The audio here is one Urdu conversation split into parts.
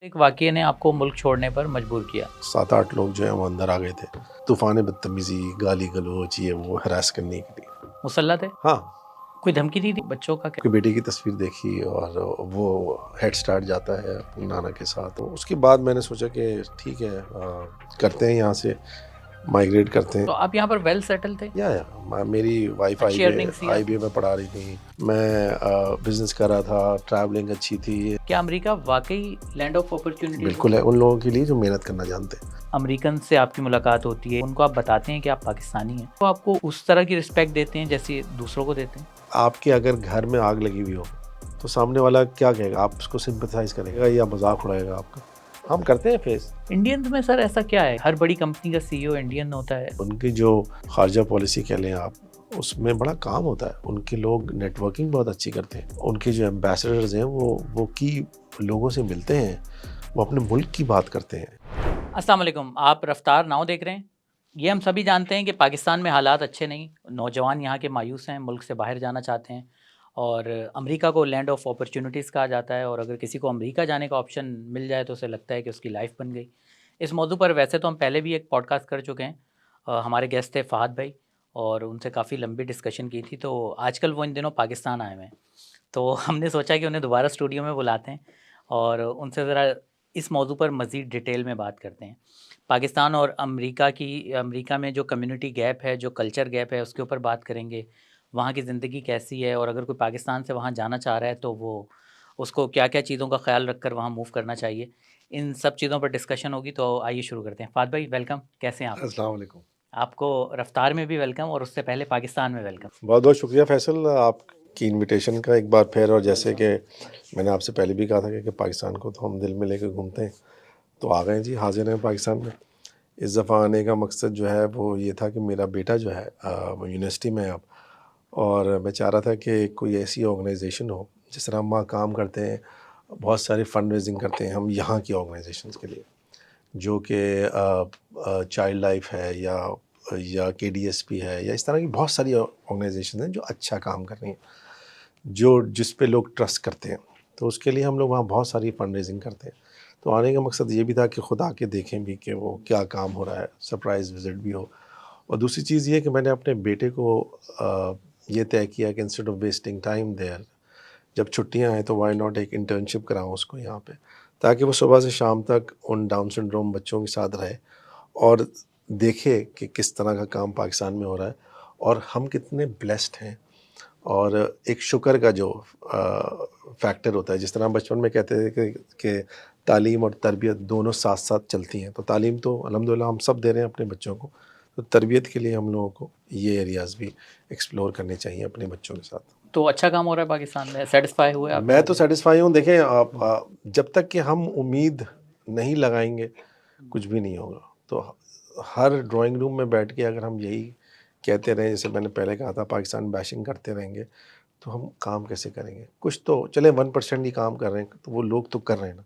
ایک واقعے نے آپ کو ملک چھوڑنے پر مجبور کیا۔ 7-8 لوگ جو ہیں وہ اندر آ گئے تھے، طوفان بدتمیزی، گالی گلوچ، یہ وہ ہراس کرنے کے لیے۔ مسلح تھے؟ ہاں، کوئی دھمکی دی تھی بچوں کا؟ کہ بیٹے کی تصویر دیکھی اور وہ ہیڈ سٹارٹ جاتا ہے اپنی نانا کے ساتھ۔ اس کے بعد میں نے سوچا کہ ٹھیک ہے، کرتے ہیں، یہاں سے مائگریٹ کرتے ہیں۔ تو آپ یہاں پر ویل سیٹل تھے؟ یا میری وائف اچھی earnings تھی آئی بی اے میں پڑھا رہی تھی، میں بزنس کر رہا تھا، ٹریولنگ اچھی تھی۔ کیا امریکہ واقعی لینڈ آف اپرچونٹی؟ بالکل ہے، ان لوگوں کے لیے جو محنت کرنا جانتے ہیں۔ امریکن سے آپ کی ملاقات ہوتی ہے، ان کو آپ بتاتے ہیں کہ آپ پاکستانی ہیں، تو آپ کو اس طرح کی رسپیکٹ دیتے ہیں جیسے دوسروں کو دیتے ہیں؟ آپ کے اگر گھر میں آگ لگی ہوئی ہو تو سامنے والا کیا کہے گا؟ آپ اس کو سمپتھائز کرے گا یا مذاق اڑائے گا آپ کا؟ ہم کرتے ہیں فیس۔ انڈینز میں سر ایسا کیا ہے؟ ہر بڑی کمپنی کا سی ای او انڈین ہوتا ہے۔ ان کی جو خارجہ پالیسی کہہ لیں آپ، اس میں بڑا کام ہوتا ہے، ان کے لوگ نیٹ ورکنگ بہت اچھی کرتے ہیں، ان کے جو ایمبیسڈرز ہیں وہ کی لوگوں سے ملتے ہیں، وہ اپنے ملک کی بات کرتے ہیں۔ السلام علیکم، آپ رفتار ناؤ دیکھ رہے ہیں۔ یہ ہم سبھی جانتے ہیں کہ پاکستان میں حالات اچھے نہیں، نوجوان یہاں کے مایوس ہیں، ملک سے باہر جانا چاہتے ہیں، اور امریکہ کو لینڈ آف اپرچونٹیز کہا جاتا ہے، اور اگر کسی کو امریکہ جانے کا آپشن مل جائے تو اسے لگتا ہے کہ اس کی لائف بن گئی۔ اس موضوع پر ویسے تو ہم پہلے بھی ایک پوڈ کاسٹ کر چکے ہیں، ہمارے گیسٹ تھے فہد بھائی، اور ان سے کافی لمبی ڈسکشن کی تھی، تو آج کل وہ ان دنوں پاکستان آئے ہوئے ہیں، تو ہم نے سوچا کہ انہیں دوبارہ اسٹوڈیو میں بلاتے ہیں اور ان سے ذرا اس موضوع پر مزید ڈیٹیل میں بات کرتے ہیں۔ پاکستان اور امریکہ میں جو کمیونٹی گیپ ہے، جو کلچر گیپ ہے، اس کے اوپر بات کریں گے، وہاں کی زندگی کیسی ہے، اور اگر کوئی پاکستان سے وہاں جانا چاہ رہا ہے تو وہ اس کو کیا کیا چیزوں کا خیال رکھ کر وہاں موو کرنا چاہیے، ان سب چیزوں پر ڈسکشن ہوگی۔ تو آئیے شروع کرتے ہیں۔ فہد بھائی ویلکم، کیسے ہیں آپ؟ السلام علیکم۔ آپ کو رفتار میں بھی ویلکم، اور اس سے پہلے پاکستان میں ویلکم۔ بہت بہت شکریہ فیصل، آپ کی انویٹیشن کا ایک بار پھر، اور جیسے کہ میں نے آپ سے پہلے بھی کہا تھا کہ پاکستان کو تو ہم دل میں لے کے گھومتے ہیں، تو آ گئے جی، حاضر ہیں پاکستان میں۔ اس دفعہ آنے کا مقصد جو ہے وہ یہ تھا کہ میرا بیٹا جو ہے وہ یونیورسٹی میں ہے اب، اور میں چاہ رہا تھا کہ کوئی ایسی آرگنائزیشن ہو، جس طرح ہم وہاں کام کرتے ہیں، بہت ساری فنڈ ریزنگ کرتے ہیں ہم یہاں کی آرگنائزیشنس کے لیے، جو کہ چائلڈ لائف ہے یا کے ڈی ایس پی ہے، یا اس طرح کی بہت ساری آرگنائزیشن ہیں جو اچھا کام کر رہی ہیں، جس پہ لوگ ٹرسٹ کرتے ہیں، تو اس کے لیے ہم لوگ وہاں بہت ساری فنڈ ریزنگ کرتے ہیں۔ تو آنے کا مقصد یہ بھی تھا کہ خود آ کے دیکھیں بھی کہ وہ کیا کام ہو رہا ہے، سرپرائز وزٹ بھی ہو۔ اور دوسری چیز یہ کہ میں نے اپنے بیٹے کو یہ طے کیا کہ instead of wasting time there, جب چھٹیاں ہیں تو وائی ناٹ ایک انٹرنشپ کراؤں اس کو یہاں پہ، تاکہ وہ صبح سے شام تک ان ڈاؤن سنڈروم بچوں کے ساتھ رہے اور دیکھے کہ کس طرح کا کام پاکستان میں ہو رہا ہے اور ہم کتنے بلیسڈ ہیں، اور ایک شکر کا جو فیکٹر ہوتا ہے، جس طرح بچپن میں کہتے تھے کہ تعلیم اور تربیت دونوں ساتھ ساتھ چلتی ہیں، تو تعلیم تو الحمدللہ ہم سب دے رہے ہیں اپنے بچوں کو، تو تربیت کے لیے ہم لوگوں کو یہ ایریاز بھی ایکسپلور کرنے چاہیے اپنے بچوں کے ساتھ۔ تو اچھا کام ہو رہا ہے پاکستان میں، سیٹسفائی ہوئے آپ؟ میں تو سیٹسفائی ہوں۔ دیکھیں آپ، جب تک کہ ہم امید نہیں لگائیں گے کچھ بھی نہیں ہوگا۔ تو ہر ڈرائنگ روم میں بیٹھ کے اگر ہم یہی کہتے رہیں، جیسے میں نے پہلے کہا تھا، پاکستان بیشنگ کرتے رہیں گے تو ہم کام کیسے کریں گے؟ کچھ تو چلیں 1% ہی کام کر رہے ہیں، تو وہ لوگ تو کر رہے ہیں نا،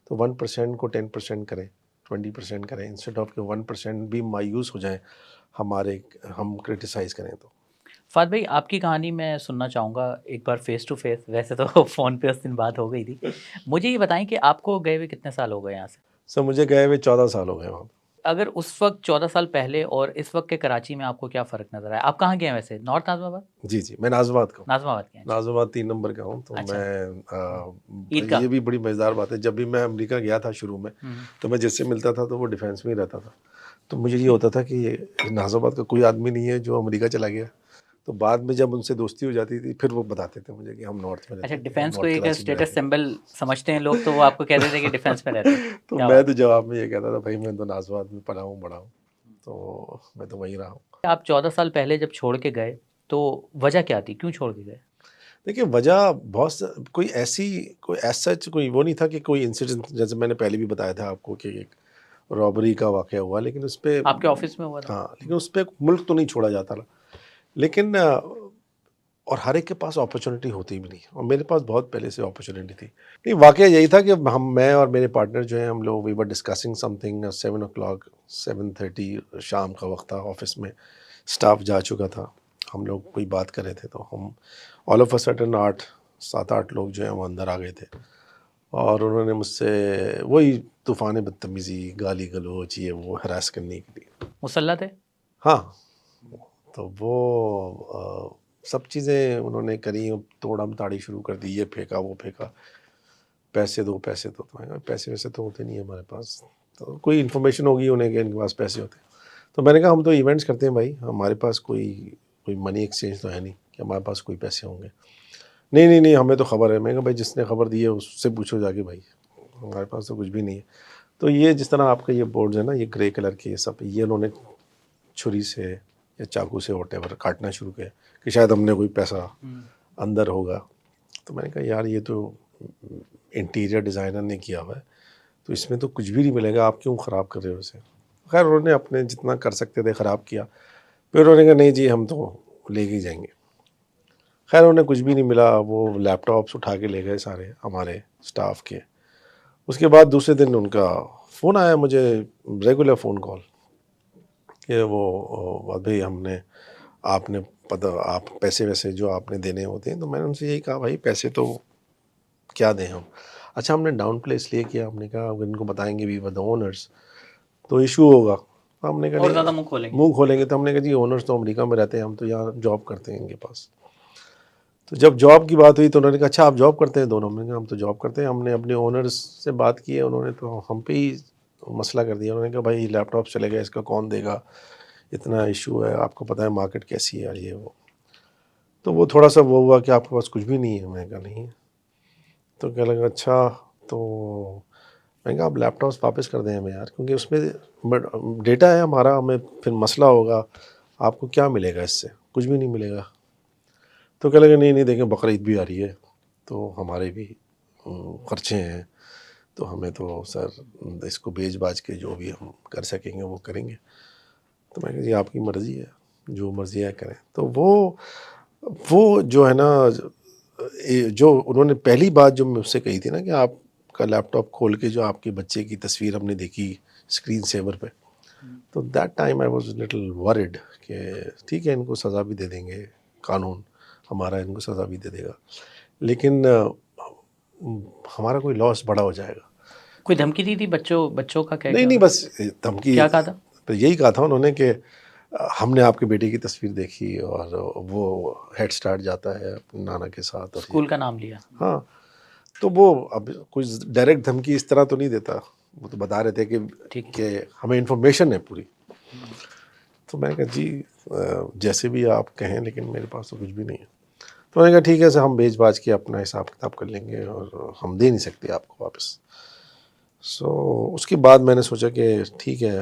تو 1% کو 10% کریں، 20% کریں، انسٹیڈ آف کہ 1% بھی مایوس ہو جائیں ہم کرٹیسائز کریں تو۔ فہد بھائی آپ کی کہانی میں سننا چاہوں گا ایک بار فیس ٹو فیس، ویسے تو فون پہ اس دن بات ہو گئی تھی۔ مجھے یہ بتائیں کہ آپ کو گئے ہوئے کتنے سال ہو گئے یہاں سے؟ سر مجھے گئے ہوئے 14 سال ہو گئے وہاں۔ اگر اس وقت 14 سال پہلے اور اس وقت کے کراچی میں آپ کو کیا فرق نظر آیا؟ آپ کہاں گئے ہیں ویسے؟ نارتھ ناظم آباد؟ جی میں ناظم آباد کا ہوں، ناظم آباد کے ہیں؟ ناظم آباد 3 نمبر کا ہوں۔ تو اچھا، میں عید کا؟ یہ بھی بڑی مزیدار بات ہے، جب بھی میں امریکہ گیا تھا شروع میں، تو میں جس سے ملتا تھا تو وہ ڈیفینس میں ہی رہتا تھا، تو مجھے یہ ہوتا تھا کہ یہ ناظم آباد کا کوئی آدمی نہیں ہے جو امریکہ چلا گیا۔ تو بعد میں جب ان سے دوستی ہو جاتی تھی پھر وہ بتاتے تھے مجھے کہ ہم نارتھ میں رہتے اچھا، ہیں، ڈیفینس کو نارتھ ایک کراچی میں اسٹیٹس رہتے ہیں۔ سمبل سمجھتے ہیں لوگ، تو وہ آپ کو کہتے تھے کہ ڈیفینس میں رہتے ہیں۔ تو کیا میں بات تو جواب میں یہ کہتا تھا بھائی میں تو ناظم آباد میں پڑھا ہوں بڑا ہوں، تو میں تو وہیں رہا ہوں۔ ہے؟ آپ 14 سال پہلے جب چھوڑ کے گئے تو وجہ کیا تھی؟ کیوں چھوڑ کے گئے؟ دیکھیے وجہ کوئی سچ کوئی وہ نہیں تھا کہ کوئی انسیڈنٹ، جیسے میں نے پہلے بھی بتایا تھا آپ کو کہ ایک رابری کا واقعہ ہوا، لیکن اس پہ آپ کے آفس میں ہوا تھا؟ ہاں، لیکن اس پہ ملک تو نہیں چھوڑا جاتا نا، لیکن اور ہر ایک کے پاس اپرچونٹی ہوتی بھی نہیں، اور میرے پاس بہت پہلے سے اپرچونٹی تھی۔ نہیں، واقعہ یہی تھا کہ میں اور میرے پارٹنر جو ہیں، ہم لوگ وی were discussing some thing 7 o'clock 7:30 شام کا وقت تھا، آفس میں اسٹاف جا چکا تھا، ہم لوگ کوئی بات کر رہے تھے، تو ہم آل آف اے سڈن 7-8 لوگ جو ہیں وہ اندر آ گئے تھے، اور انہوں نے مجھ سے وہی طوفان بدتمیزی، گالی گلوچ، یہ وہ ہراس کرنے کے لیے. مسلح تھے؟ ہاں، تو وہ سب چیزیں انہوں نے کری، توڑم تاڑی شروع کر دی، یہ پھینکا وہ پھینکا، پیسے دو پیسے دو. تو میں کہا پیسے ویسے تو ہوتے نہیں ہیں ہمارے پاس. تو کوئی انفارمیشن ہوگی انہیں کہ ان کے پاس پیسے ہوتے ہیں. تو میں نے کہا ہم تو ایونٹس کرتے ہیں بھائی، ہمارے پاس کوئی منی ایکسچینج تو ہے نہیں کہ ہمارے پاس کوئی پیسے ہوں گے. نہیں ہمیں تو خبر ہے. میں کہا بھائی جس نے خبر دی ہے اس سے پوچھو جا کے بھائی، ہمارے پاس تو کچھ بھی نہیں ہے. تو یہ جس طرح آپ کا یہ بورڈز ہے نا، یہ گرے کلر کے، یہ سب یہ انہوں نے چھری سے یا چاقو سے واٹ ایور کاٹنا شروع کیا کہ شاید ہم نے کوئی پیسہ اندر ہوگا. تو میں نے کہا یار یہ تو انٹیریئر ڈیزائنر نے کیا ہوا ہے، تو اس میں تو کچھ بھی نہیں ملے گا، آپ کیوں خراب کر رہے ہو اسے. خیر انہوں نے اپنے جتنا کر سکتے تھے خراب کیا. پھر انہوں نے کہا نہیں جی ہم تو لے کے جائیں گے. خیر انہیں کچھ بھی نہیں ملا. وہ لیپ ٹاپس اٹھا کے لے گئے سارے ہمارے اسٹاف کے. اس کے بعد دوسرے دن ان کا فون آیا مجھے، ریگولر فون کال، کہ وہ بھائی ہم نے آپ نے آپ پیسے ویسے جو آپ نے دینے ہوتے ہیں. تو میں نے ان سے یہی کہا بھائی پیسے تو کیا دیں ہم. اچھا ہم نے ڈاؤن پلے اس لیے کیا، ہم نے کہا اگر ان کو بتائیں گے بھی ود اونرز تو ایشو ہوگا. ہم نے کہا اور نہیں، زیادہ منہ کھولیں گے. تو ہم نے کہا جی اونرز تو امریکہ میں رہتے ہیں، ہم تو یہاں جاب کرتے ہیں ان کے پاس. تو جب جاب کی بات ہوئی تو انہوں نے کہا اچھا آپ جاب کرتے ہیں دونوں. میں نے کہا ہم تو جاب کرتے ہیں. ہم نے اپنے اونرز سے بات کی ہے، انہوں نے تو ہم پہ ہی مسئلہ کر دیا. انہوں نے کہا بھائی لیپ ٹاپ چلے گئے، اس کا کون دے گا، اتنا ایشو ہے، آپ کو پتہ ہے مارکیٹ کیسی ہے یہ وہ. تو وہ تھوڑا سا وہ ہوا کہ آپ کے پاس کچھ بھی نہیں ہے. میں نے کہا نہیں ہے. تو کہنے لگا اچھا. تو میں نے کہا آپ لیپ ٹاپس واپس کر دیں ہمیں یار، کیونکہ اس میں ڈیٹا ہے ہمارا، ہمیں پھر مسئلہ ہوگا. آپ کو کیا ملے گا اس سے؟ کچھ بھی نہیں ملے گا. تو کہنے لگا نہیں دیکھیں بقرعید بھی آ رہی ہے تو ہمارے بھی خرچے ہیں، تو ہمیں تو سر اس کو بیچ باچ کے جو بھی ہم کر سکیں گے وہ کریں گے. تو میں کہا جی آپ کی مرضی ہے، جو مرضی ہے کریں. تو وہ جو ہے نا، جو انہوں نے پہلی بات جو مجھ سے کہی تھی نا کہ آپ کا لیپ ٹاپ کھول کے جو آپ کے بچے کی تصویر ہم نے دیکھی اسکرین سیور پہ، تو that time I was little word کہ ٹھیک ہے ان کو سزا بھی دے دیں گے، قانون ہمارا ان کو سزا بھی دے دے گا، لیکن ہمارا کوئی لاس بڑا ہو جائے گا. کوئی دھمکی دی تھی بچوں کا کیا نہیں بس دھمکی کیا کہا تھا؟ یہی کہا تھا انہوں نے کہ ہم نے آپ کے بیٹے کی تصویر دیکھی اور وہ ہیڈ اسٹارٹ جاتا ہے اپنے نانا کے ساتھ. اسکول کا نام لیا. ہاں. تو وہ اب کچھ ڈائریکٹ دھمکی اس طرح تو نہیں دیتا، وہ تو بتا رہے تھے کہ ہمیں انفارمیشن ہے پوری. تو میں نے کہا جی جیسے بھی آپ کہیں، لیکن میرے پاس تو کچھ بھی نہیں ہے. تو میں نے کہا ٹھیک ہے سر ہم بیچ باچ کے اپنا حساب کتاب کر لیں گے اور ہم دے نہیں سکتے آپ کو واپس. اس کے بعد میں نے سوچا کہ ٹھیک ہے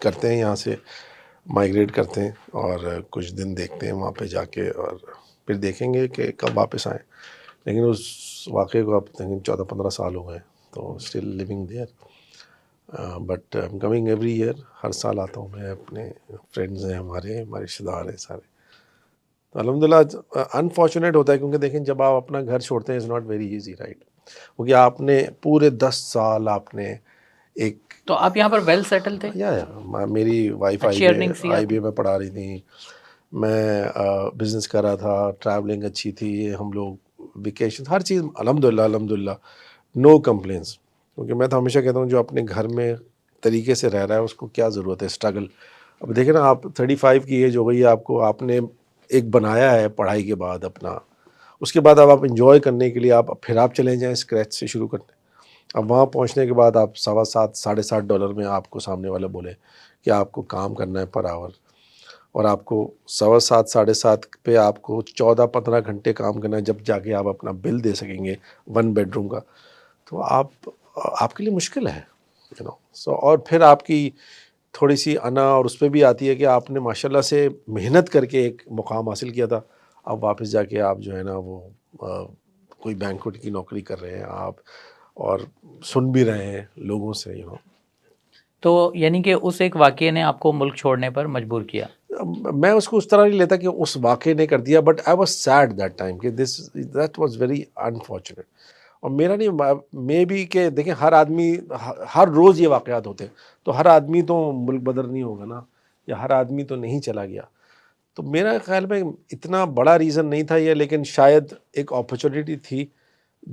کرتے ہیں، یہاں سے مائیگریٹ کرتے ہیں اور کچھ دن دیکھتے ہیں وہاں پہ جا کے، اور پھر دیکھیں گے کہ کب واپس آئیں. لیکن اس واقعے کو اب تقریباً 14-15 سال ہو گئے، تو still living there. But I am coming every year. ہر سال آتا ہوں میں. اپنے فرینڈز ہیں ہمارے رشتے دار ہیں سارے. تو الحمد للہ انفارچونیٹ ہوتا ہے کیونکہ دیکھیں جب آپ اپنا گھر چھوڑتے ہیں it's not very easy right, کیونکہ آپ نے پورے 10 سال آپ نے ایک. تو آپ یہاں پر ویل سیٹل تھے؟ یا میری وائف اچھی ارننگس تھی آئی بی اے میں پڑھا رہی تھیں، میں بزنس کر رہا تھا، ٹریولنگ اچھی تھی، ہم لوگ ویکیشن ہر چیز الحمد للہ نو کمپلینس. کیونکہ میں تو ہمیشہ کہتا ہوں جو اپنے گھر میں طریقے سے رہ رہا ہے اس کو کیا ضرورت ہے اسٹرگل. اب دیکھیں نا آپ 35 کی ایج ہو گئی ہے آپ نے ایک بنایا ہے پڑھائی کے بعد اپنا، اس کے بعد اب آپ انجوائے کرنے کے لیے آپ چلے جائیں اسکریچ سے شروع کرنے. اب وہاں پہنچنے کے بعد آپ $7.5 میں آپ کو سامنے والا بولے کہ آپ کو کام کرنا ہے پر آور، اور آپ کو 7.5 7.5 پہ آپ کو 14-15 گھنٹے کام کرنا ہے جب جا کے آپ اپنا بل دے سکیں گے 1 بیڈروم کا، تو آپ کے لیے مشکل ہے اور پھر آپ کی تھوڑی سی انا اور اس پہ بھی آتی ہے کہ آپ نے ماشاءاللہ سے محنت کر کے ایک مقام حاصل کیا تھا، اب واپس جا کے آپ جو ہے نا وہ کوئی بینکوٹ کی نوکری کر رہے ہیں آپ اور سن بھی رہے ہیں لوگوں سے تو یعنی کہ اس ایک واقعے نے آپ کو ملک چھوڑنے پر مجبور کیا؟ میں اس کو اس طرح نہیں لیتا کہ اس واقعے نے کر دیا، but I was said that time کہ دیٹ واز ویری انفارچونیٹ. اور میرا نہیں مے بھی کہ دیکھیں ہر آدمی ہر روز یہ واقعات ہوتے ہیں، تو ہر آدمی تو ملک بدر نہیں ہوگا نا، یا ہر آدمی تو نہیں چلا گیا. تو میرا خیال میں اتنا بڑا ریزن نہیں تھا یہ، لیکن شاید ایک اپرچونٹی تھی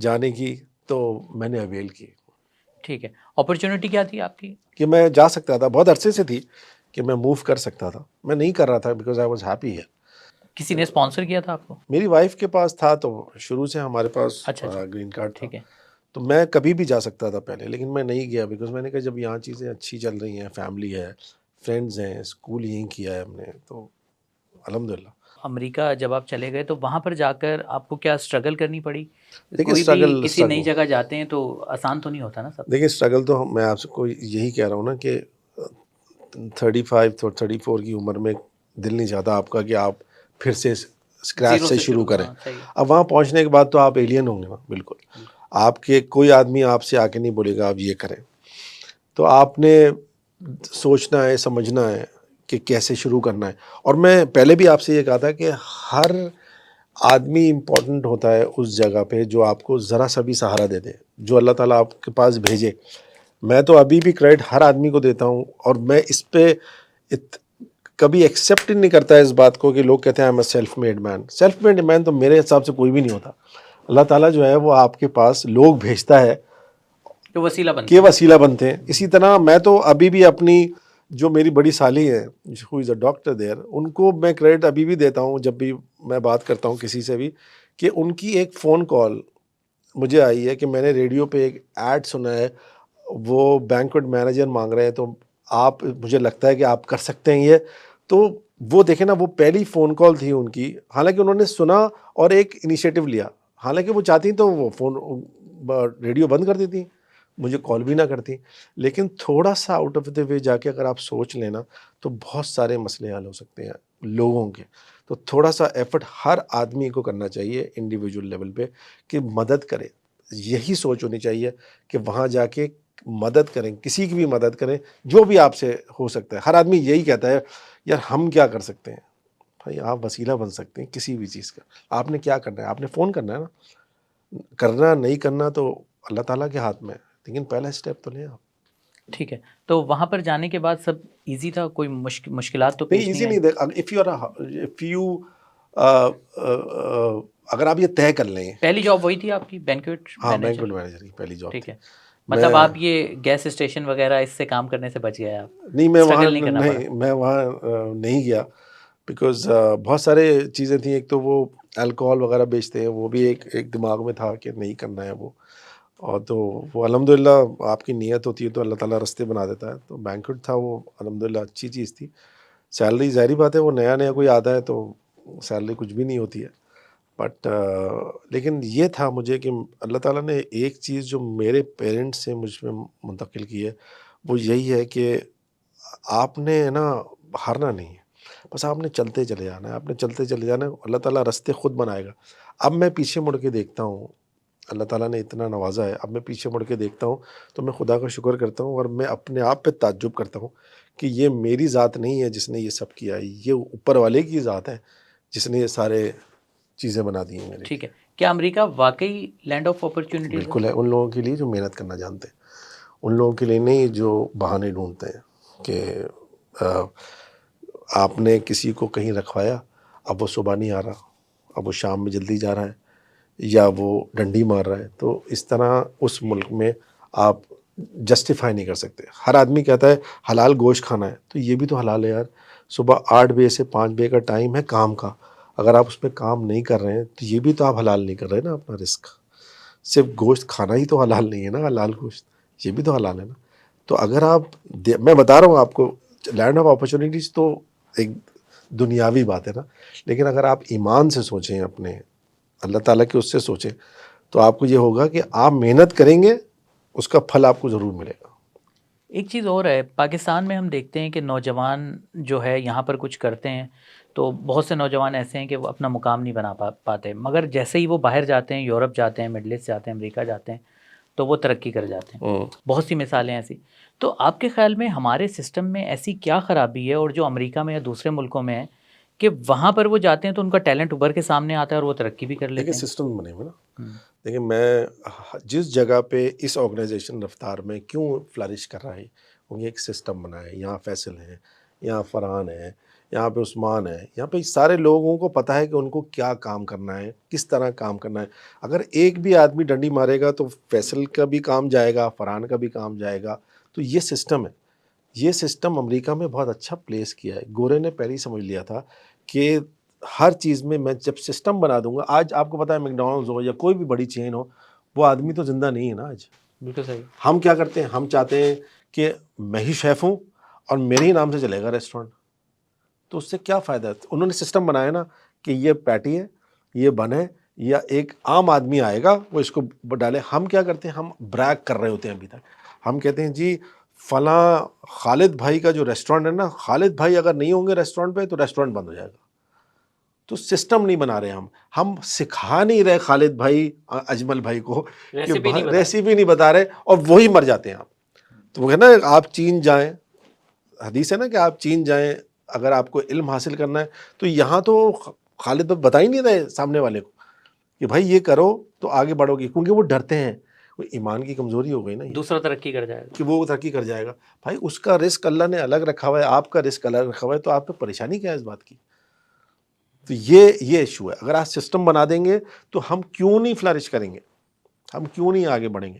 جانے کی تو میں نے اویل کی. ٹھیک ہے. اپرچونٹی کیا تھی آپ کی؟ کہ میں جا سکتا تھا، بہت عرصے سے تھی کہ میں موو کر سکتا تھا، میں نہیں کر رہا تھا بیکاز آئی واز ہیپی ہے. کسی نے اسپانسر کیا تھا آپ کو؟ میری وائف کے پاس تھا، تو شروع سے ہمارے پاس اچھا گرین کارڈ تھا، ٹھیک ہے. تو میں کبھی بھی جا سکتا تھا پہلے، لیکن میں نہیں گیا بیکاز میں نے کہا جب یہاں چیزیں اچھی چل رہی ہیں، فیملی ہے، فرینڈز ہیں، اسکول یہیں کیا ہے ہم نے، تو الحمدللہ. امریکہ جب آپ چلے گئے تو وہاں پر جا کر آپ کو کیا اسٹرگل کرنی پڑی؟ دیکھیں کوئی بھی کسی نئی اسٹرگل جگہ جاتے ہیں تو آسان تو نہیں ہوتا نا سب. دیکھیں اسٹرگل تو میں آپ سے کو یہی کہہ رہا ہوں نا کہ 35 اور 34 کی عمر میں دل نہیں چاہتا آپ کا کہ آپ پھر سے اسکریچ زیرو سے شروع کریں. ہاں صحیح ہے. اب وہاں پہنچنے کے بعد تو آپ ایلین ہوں گے نا، بالکل آپ کے کوئی آدمی آپ سے آ کے نہیں بولے گا آپ یہ کریں. تو آپ نے سوچنا ہے، سمجھنا ہے کہ کیسے شروع کرنا ہے. اور میں پہلے بھی آپ سے یہ کہا تھا کہ ہر آدمی امپورٹنٹ ہوتا ہے اس جگہ پہ جو آپ کو ذرا سا بھی سہارا دے دے، جو اللہ تعالیٰ آپ کے پاس بھیجے. میں تو ابھی بھی کریڈٹ ہر آدمی کو دیتا ہوں، اور میں اس پہ کبھی ایکسیپٹ نہیں کرتا اس بات کو کہ لوگ کہتے ہیں میں self made man. Self made man تو میرے حساب سے کوئی بھی نہیں ہوتا. اللہ تعالیٰ جو ہے وہ آپ کے پاس لوگ بھیجتا ہے تو وسیلہ بنتے کہ ہیں. وسیلہ بنتے ہیں. اسی طرح میں تو ابھی بھی اپنی جو میری بڑی سالی ہے ہو از اے ڈاکٹر دیر، ان کو میں کریڈٹ ابھی بھی دیتا ہوں جب بھی میں بات کرتا ہوں کسی سے بھی، کہ ان کی ایک فون کال مجھے آئی ہے کہ میں نے ریڈیو پہ ایک ایڈ سنا ہے، وہ بینکویٹ مینیجر مانگ رہے ہیں، تو آپ مجھے لگتا ہے کہ آپ کر سکتے ہیں یہ. تو وہ دیکھیں نا، وہ پہلی فون کال تھی ان کی، حالانکہ انہوں نے سنا اور ایک انیشیٹو لیا. حالانکہ وہ چاہتی تو وہ ریڈیو بند کر دیتی، مجھے کال بھی نہ کرتی. لیکن تھوڑا سا آؤٹ آف دا وے جا کے اگر آپ سوچ لینا تو بہت سارے مسئلے حل ہو سکتے ہیں لوگوں کے. تو تھوڑا سا ایفرٹ ہر آدمی کو کرنا چاہیے انڈیویجول لیول پہ کہ مدد کرے. یہی سوچ ہونی چاہیے کہ وہاں جا کے مدد کریں، کسی کی بھی مدد کریں جو بھی آپ سے ہو سکتا ہے. ہر آدمی یہی کہتا ہے یار ہم کیا کر سکتے ہیں. بھائی آپ وسیلہ بن سکتے ہیں کسی بھی چیز کا. آپ نے کیا کرنا ہے؟ آپ نے فون کرنا ہے نا. کرنا نہیں کرنا تو اللہ تعالیٰ کے ہاتھ میں ہے، لیکن پہلا اسٹیپ تو لیں آپ. ٹھیک ہے. تو وہاں پر جانے کے بعد سب ایزی تھا؟ کوئی مشکلات تو نہیں پیش نہیں ایزی آئی؟ نہیں. اگر آپ یہ طے کر لیں. پہلی جاب وہی تھی آپ کی، بینکویٹ ہاں مینیجر؟ بینکویٹ مینیجر کی پہلی جاب ٹھیک تھی. ہے. مطلب آپ یہ گیس اسٹیشن وغیرہ اس سے کام کرنے سے بچ گئے آپ؟ نہیں میں وہاں اسٹرگل نہیں کرنا پڑا؟ میں وہاں نہیں گیا بیکاز بہت سارے چیزیں تھیں. ایک تو وہ الکوہول وغیرہ بیچتے ہیں، وہ بھی ایک دماغ میں تھا کہ نہیں کرنا ہے وہ. اور تو وہ الحمدللہ آپ کی نیت ہوتی ہے تو اللہ تعالیٰ راستے بنا دیتا ہے. تو بینکویٹ تھا وہ الحمدللہ اچھی چیز تھی. سیلری ظاہری بات ہے وہ نیا کوئی آتا ہے تو سیلری کچھ بھی نہیں ہوتی ہے. بٹ لیکن یہ تھا مجھے کہ اللہ تعالیٰ نے ایک چیز جو میرے پیرنٹس سے مجھ میں منتقل کی ہے وہ یہی ہے کہ آپ نے نا ہارنا نہیں ہے، بس آپ نے چلتے چلے جانا ہے. آپ نے چلتے چلے جانا ہے، اللہ تعالیٰ راستے خود بنائے گا. اب میں پیچھے مڑ کے دیکھتا ہوں، اللہ تعالیٰ نے اتنا نوازا ہے، اب میں پیچھے مڑ کے دیکھتا ہوں تو میں خدا کا شکر کرتا ہوں، اور میں اپنے آپ پہ تعجب کرتا ہوں کہ یہ میری ذات نہیں ہے جس نے یہ سب کیا، یہ اوپر والے کی ذات ہے جس نے یہ سارے چیزیں بنا دی ہیں میرے ٹھیک لیے. ہے. کیا امریکہ واقعی لینڈ آف اپرچونٹیز ہے؟ بالکل ہے، ان لوگوں کے لیے جو محنت کرنا جانتے ہیں، ان لوگوں کے لیے نہیں جو بہانے ڈھونڈتے ہیں کہ آپ نے کسی کو کہیں رکھوایا، اب وہ صبح نہیں آ رہا، اب وہ شام میں جلدی جا رہا ہے، یا وہ ڈنڈی مار رہا ہے. تو اس طرح اس ملک میں آپ جسٹیفائی نہیں کر سکتے. ہر آدمی کہتا ہے حلال گوشت کھانا ہے، تو یہ بھی تو حلال ہے یار. صبح 8 بجے سے 5 بجے کا ٹائم ہے کام کا، اگر آپ اس پہ کام نہیں کر رہے ہیں تو یہ بھی تو آپ حلال نہیں کر رہے نا اپنا رزق. صرف گوشت کھانا ہی تو حلال نہیں ہے نا، حلال گوشت یہ بھی تو حلال ہے نا. تو اگر آپ میں بتا رہا ہوں آپ کو لینڈ آف اپرچونیٹیز تو ایک دنیاوی بات ہے نا، لیکن اگر آپ ایمان سے سوچیں، اپنے اللہ تعالیٰ کے اس سے سوچیں، تو آپ کو یہ ہوگا کہ آپ محنت کریں گے اس کا پھل آپ کو ضرور ملے گا. ایک چیز اور ہے، پاکستان میں ہم دیکھتے ہیں کہ نوجوان جو ہے یہاں پر کچھ کرتے ہیں تو بہت سے نوجوان ایسے ہیں کہ وہ اپنا مقام نہیں بنا پاتے، مگر جیسے ہی وہ باہر جاتے ہیں، یورپ جاتے ہیں، مڈل ایسٹ جاتے ہیں، امریکہ جاتے ہیں، تو وہ ترقی کر جاتے ہیں. بہت سی مثالیں ایسی. تو آپ کے خیال میں ہمارے سسٹم میں ایسی کیا خرابی ہے، اور جو امریکہ میں یا دوسرے ملکوں میں ہے، کہ وہاں پر وہ جاتے ہیں تو ان کا ٹیلنٹ ابھر کے سامنے آتا ہے اور وہ ترقی بھی کر دیکھیں لیتے ہیں؟ سسٹم بنے ہوئے نا. دیکھیں میں جس جگہ پہ اس آرگنائزیشن رفتار میں کیوں فلرش کر رہا ہے، کیونکہ ایک سسٹم بنا ہے. یہاں فیصل ہیں، یہاں فرحان ہیں، یہاں پہ عثمان ہے, یہاں پہ سارے لوگوں کو پتہ ہے کہ ان کو کیا کام کرنا ہے, کس طرح کام کرنا ہے. اگر ایک بھی آدمی ڈنڈی مارے گا تو فیصل کا بھی کام جائے گا, فرحان کا بھی کام جائے گا. تو یہ سسٹم ہے, یہ سسٹم امریکہ میں بہت اچھا پلیس کیا ہے. گورے نے پہلے ہی سمجھ لیا تھا کہ ہر چیز میں جب سسٹم بنا دوں گا. آج آپ کو پتہ ہے میکڈونلڈز ہو یا کوئی بھی بڑی چین ہو, وہ آدمی تو زندہ نہیں ہے نا آج. بالکل صحیح. ہم کیا کرتے ہیں, ہم چاہتے ہیں کہ میں ہی شیف ہوں اور میرے ہی نام سے چلے گا ریسٹورینٹ. تو اس سے کیا فائدہ ہے؟ انہوں نے سسٹم بنایا نا کہ یہ پیٹی ہے, یہ بن ہے, یا ایک عام آدمی آئے گا وہ اس کو ڈالے. ہم کیا کرتے ہیں, ہم بریک کر رہے ہوتے ہیں ابھی تک. ہم کہتے ہیں جی فلاں خالد بھائی کا جو ریسٹورینٹ ہے نا, خالد بھائی اگر نہیں ہوں گے ریسٹورینٹ پہ تو ریسٹورینٹ بند ہو جائے گا. تو سسٹم نہیں بنا رہے ہم سکھا نہیں رہے خالد بھائی اجمل بھائی کو کہ ریسیپی نہیں بتا رہے, اور وہی مر جاتے ہیں آپ. تو وہ ہے نا, آپ چین جائیں, حدیث ہے نا کہ آپ چین جائیں اگر آپ کو علم حاصل کرنا ہے. تو یہاں تو خالد بھائی بتا ہی نہیں رہے سامنے والے کو کہ بھائی یہ کرو تو آگے بڑھو گی, کیونکہ وہ ڈرتے ہیں. وہ ایمان کی کمزوری ہو گئی نا, دوسرا ترقی کر جائے گا کہ وہ ترقی کر جائے گا. بھائی اس کا رزق اللہ نے الگ رکھا ہوا ہے, آپ کا رزق الگ رکھا ہوا ہے, تو آپ پہ پریشانی کیا ہے اس بات کی؟ تو یہ ایشو ہے. اگر آپ سسٹم بنا دیں گے تو ہم کیوں نہیں فلرش کریں گے, ہم کیوں نہیں آگے بڑھیں گے؟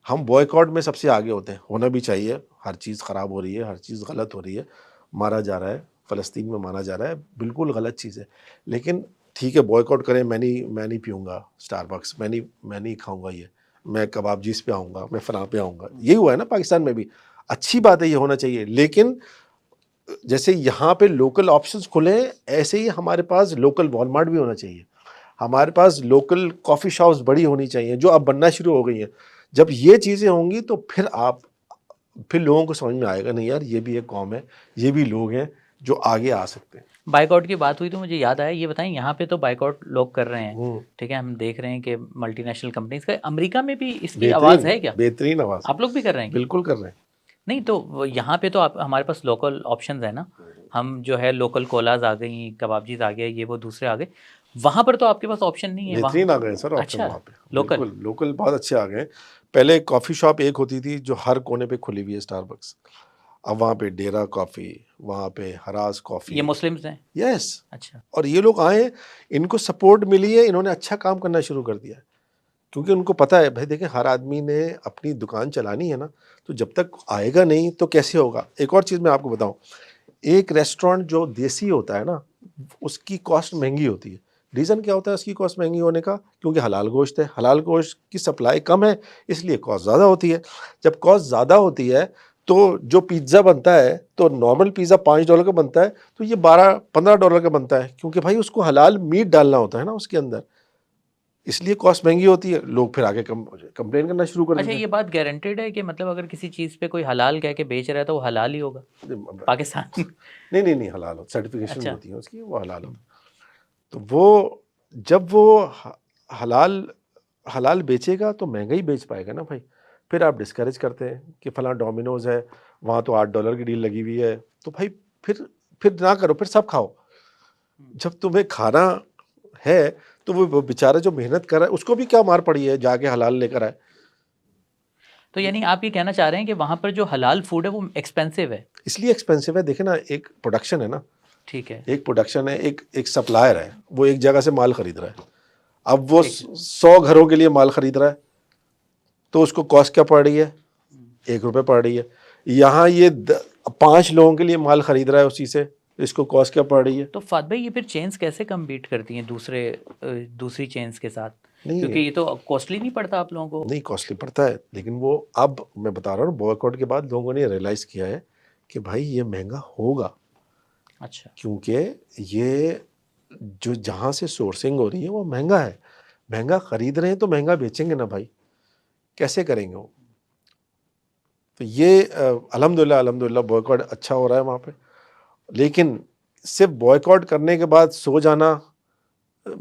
ہم بوائیکاٹ میں سب سے آگے ہوتے ہیں, ہونا بھی چاہیے. ہر چیز خراب ہو رہی ہے, ہر چیز غلط ہو رہی ہے, مارا جا رہا ہے, فلسطین میں مارا جا رہا ہے, بالکل غلط چیز ہے. لیکن ٹھیک ہے بوائیکاٹ کریں, میں نہیں پیوں گا اسٹار بکس, میں نہیں کھاؤں گا, یہ میں کباب جیس پہ آؤں گا, میں فلاں پہ آؤں گا. یہی ہوا ہے نا پاکستان میں بھی. اچھی بات ہے, یہ ہونا چاہیے. لیکن جیسے یہاں پہ لوکل آپشنز کھلے ہیں, ایسے ہی ہمارے پاس لوکل والمارٹ بھی ہونا چاہیے. ہمارے پاس لوکل کافی شاپس بڑی ہونی چاہیے, جو اب بننا شروع ہو گئی ہیں. جب یہ چیزیں ہوں گی تو پھر لوگوں کو سمجھ میں آئے گا, نہیں یار یہ بھی ایک قوم ہے, یہ بھی لوگ ہیں جو آگے آ سکتے ہیں. بائیک آؤٹ کی بات ہوئی تو مجھے یاد آیا, یہ بتائیں یہاں پہ تو بائیک آؤٹ لوگ کر رہے ہیں, ٹھیک ہے, ہم دیکھ رہے ہیں کہ ملٹی نیشنل کمپنیز کا. امریکہ میں بھی اس کی آواز ہے کیا؟ بہترین آواز, آپ لوگ بھی کر رہے ہیں؟ بالکل کر رہے ہیں. نہیں تو یہاں پہ تو ہمارے پاس لوکل آپشنز ہیں نا, ہم جو ہے لوکل کولاز آ گئی, کبابجیز آ گئے, یہ وہ دوسرے آ گئے. وہاں پر تو آپ کے پاس آپشن نہیں ہے. بہترین آ گئے سر آپشن اچھا, وہاں پہ, لوکل لوکل بہت اچھے آ گئے. پہلے کافی شاپ ایک ہوتی تھی جو ہر کونے پہ کھلی ہوئی ہے, اسٹار بکس. اب وہاں پہ ڈیرا کافی, وہاں پہ ہراز کافی. یہ مسلمز ہیں؟ یس. اچھا. اور یہ لوگ آئے, ان کو سپورٹ ملی ہے, انہوں نے اچھا کام کرنا شروع کر دیا ہے, کیونکہ ان کو پتہ ہے بھائی دیکھیں ہر آدمی نے اپنی دکان چلانی ہے نا, تو جب تک آئے گا نہیں تو کیسے ہوگا. ایک اور چیز میں آپ کو بتاؤں, ایک ریسٹورینٹ جو دیسی ہوتا ہے نا, اس کی کاسٹ مہنگی ہوتی ہے. ریزن کیا ہوتا ہے اس کی کاسٹ مہنگی ہونے کا؟ کیونکہ حلال گوشت ہے, حلال گوشت کی سپلائی کم ہے, اس لیے کاسٹ زیادہ ہوتی ہے. جب کاسٹ زیادہ ہوتی ہے تو جو پیزا بنتا ہے, تو نارمل پیزا $5 کا بنتا ہے, تو یہ $12-15 کا بنتا ہے, کیونکہ بھائی اس کو حلال میٹ ڈالنا ہوتا ہے نا اس کے اندر, اس لیے کاسٹ مہنگی ہوتی ہے. لوگ پھر آگے کمپلین کرنا شروع کر دیتے اچھا, ہیں. یہ بات گارنٹیڈ ہے کہ مطلب اگر کسی چیز پہ کوئی حلال کہہ کے بیچ رہا ہے تو وہ حلال ہی ہوگا پاکستان؟ نہیں حلال ہوتا, سرٹیفکیشن اچھا. ہوتی ہے اس کی, وہ حلال ہوتا. تو وہ جب وہ حلال بیچے گا تو مہنگا ہی بیچ پائے گا نا بھائی. پھر آپ ڈسکریج کرتے ہیں کہ فلاں ڈومینوز ہے, وہاں تو $8 کی ڈیل لگی ہوئی ہے, تو بھائی پھر نہ کرو, پھر سب کھاؤ. جب تمہیں کھانا ہے تو وہ بیچارہ جو محنت کر رہا ہے اس کو بھی کیا مار پڑی ہے, جا کے حلال لے کر آئے. تو یعنی آپ یہ کہنا چاہ رہے ہیں کہ وہاں پر جو حلال فوڈ ہے وہ ایکسپینسو ہے؟ اس لیے ایکسپینسو ہے. دیکھیں نا, ایک پروڈکشن ہے نا, ٹھیک ہے, ایک پروڈکشن ہے, ایک سپلائر ہے, وہ ایک جگہ سے مال خرید رہا ہے. اب وہ 100 گھروں کے لیے مال خرید رہا ہے, تو اس کو کاسٹ کیا پڑ رہی ہے؟ $1 پڑ رہی ہے. یہاں یہ 5 لوگوں کے لیے مال خرید رہا ہے اسی سے, اس کو کاسٹ کیا پڑ رہی ہے؟ تو فہد بھائی یہ پھر چینز کیسے کمپیٹ کرتی ہیں دوسری چینز کے ساتھ؟ نہیں, کیونکہ یہ تو کاسٹلی نہیں پڑتا آپ لوگوں کو؟ نہیں کاسٹلی پڑتا ہے, لیکن وہ اب میں بتا رہا ہوں بوائک آؤٹ کے بعد لوگوں نے ریئلائز کیا ہے کہ بھائی یہ مہنگا ہوگا. اچھا. کیونکہ یہ جو جہاں سے سورسنگ ہو رہی ہے وہ مہنگا ہے, مہنگا خرید رہے ہیں تو مہنگا بیچیں گے نا بھائی, کیسے کریں گے وہ؟ تو یہ الحمدللہ بوائک آؤٹ اچھا ہو رہا ہے وہاں پہ. لیکن صرف بوائک آؤٹ کرنے کے بعد سو جانا,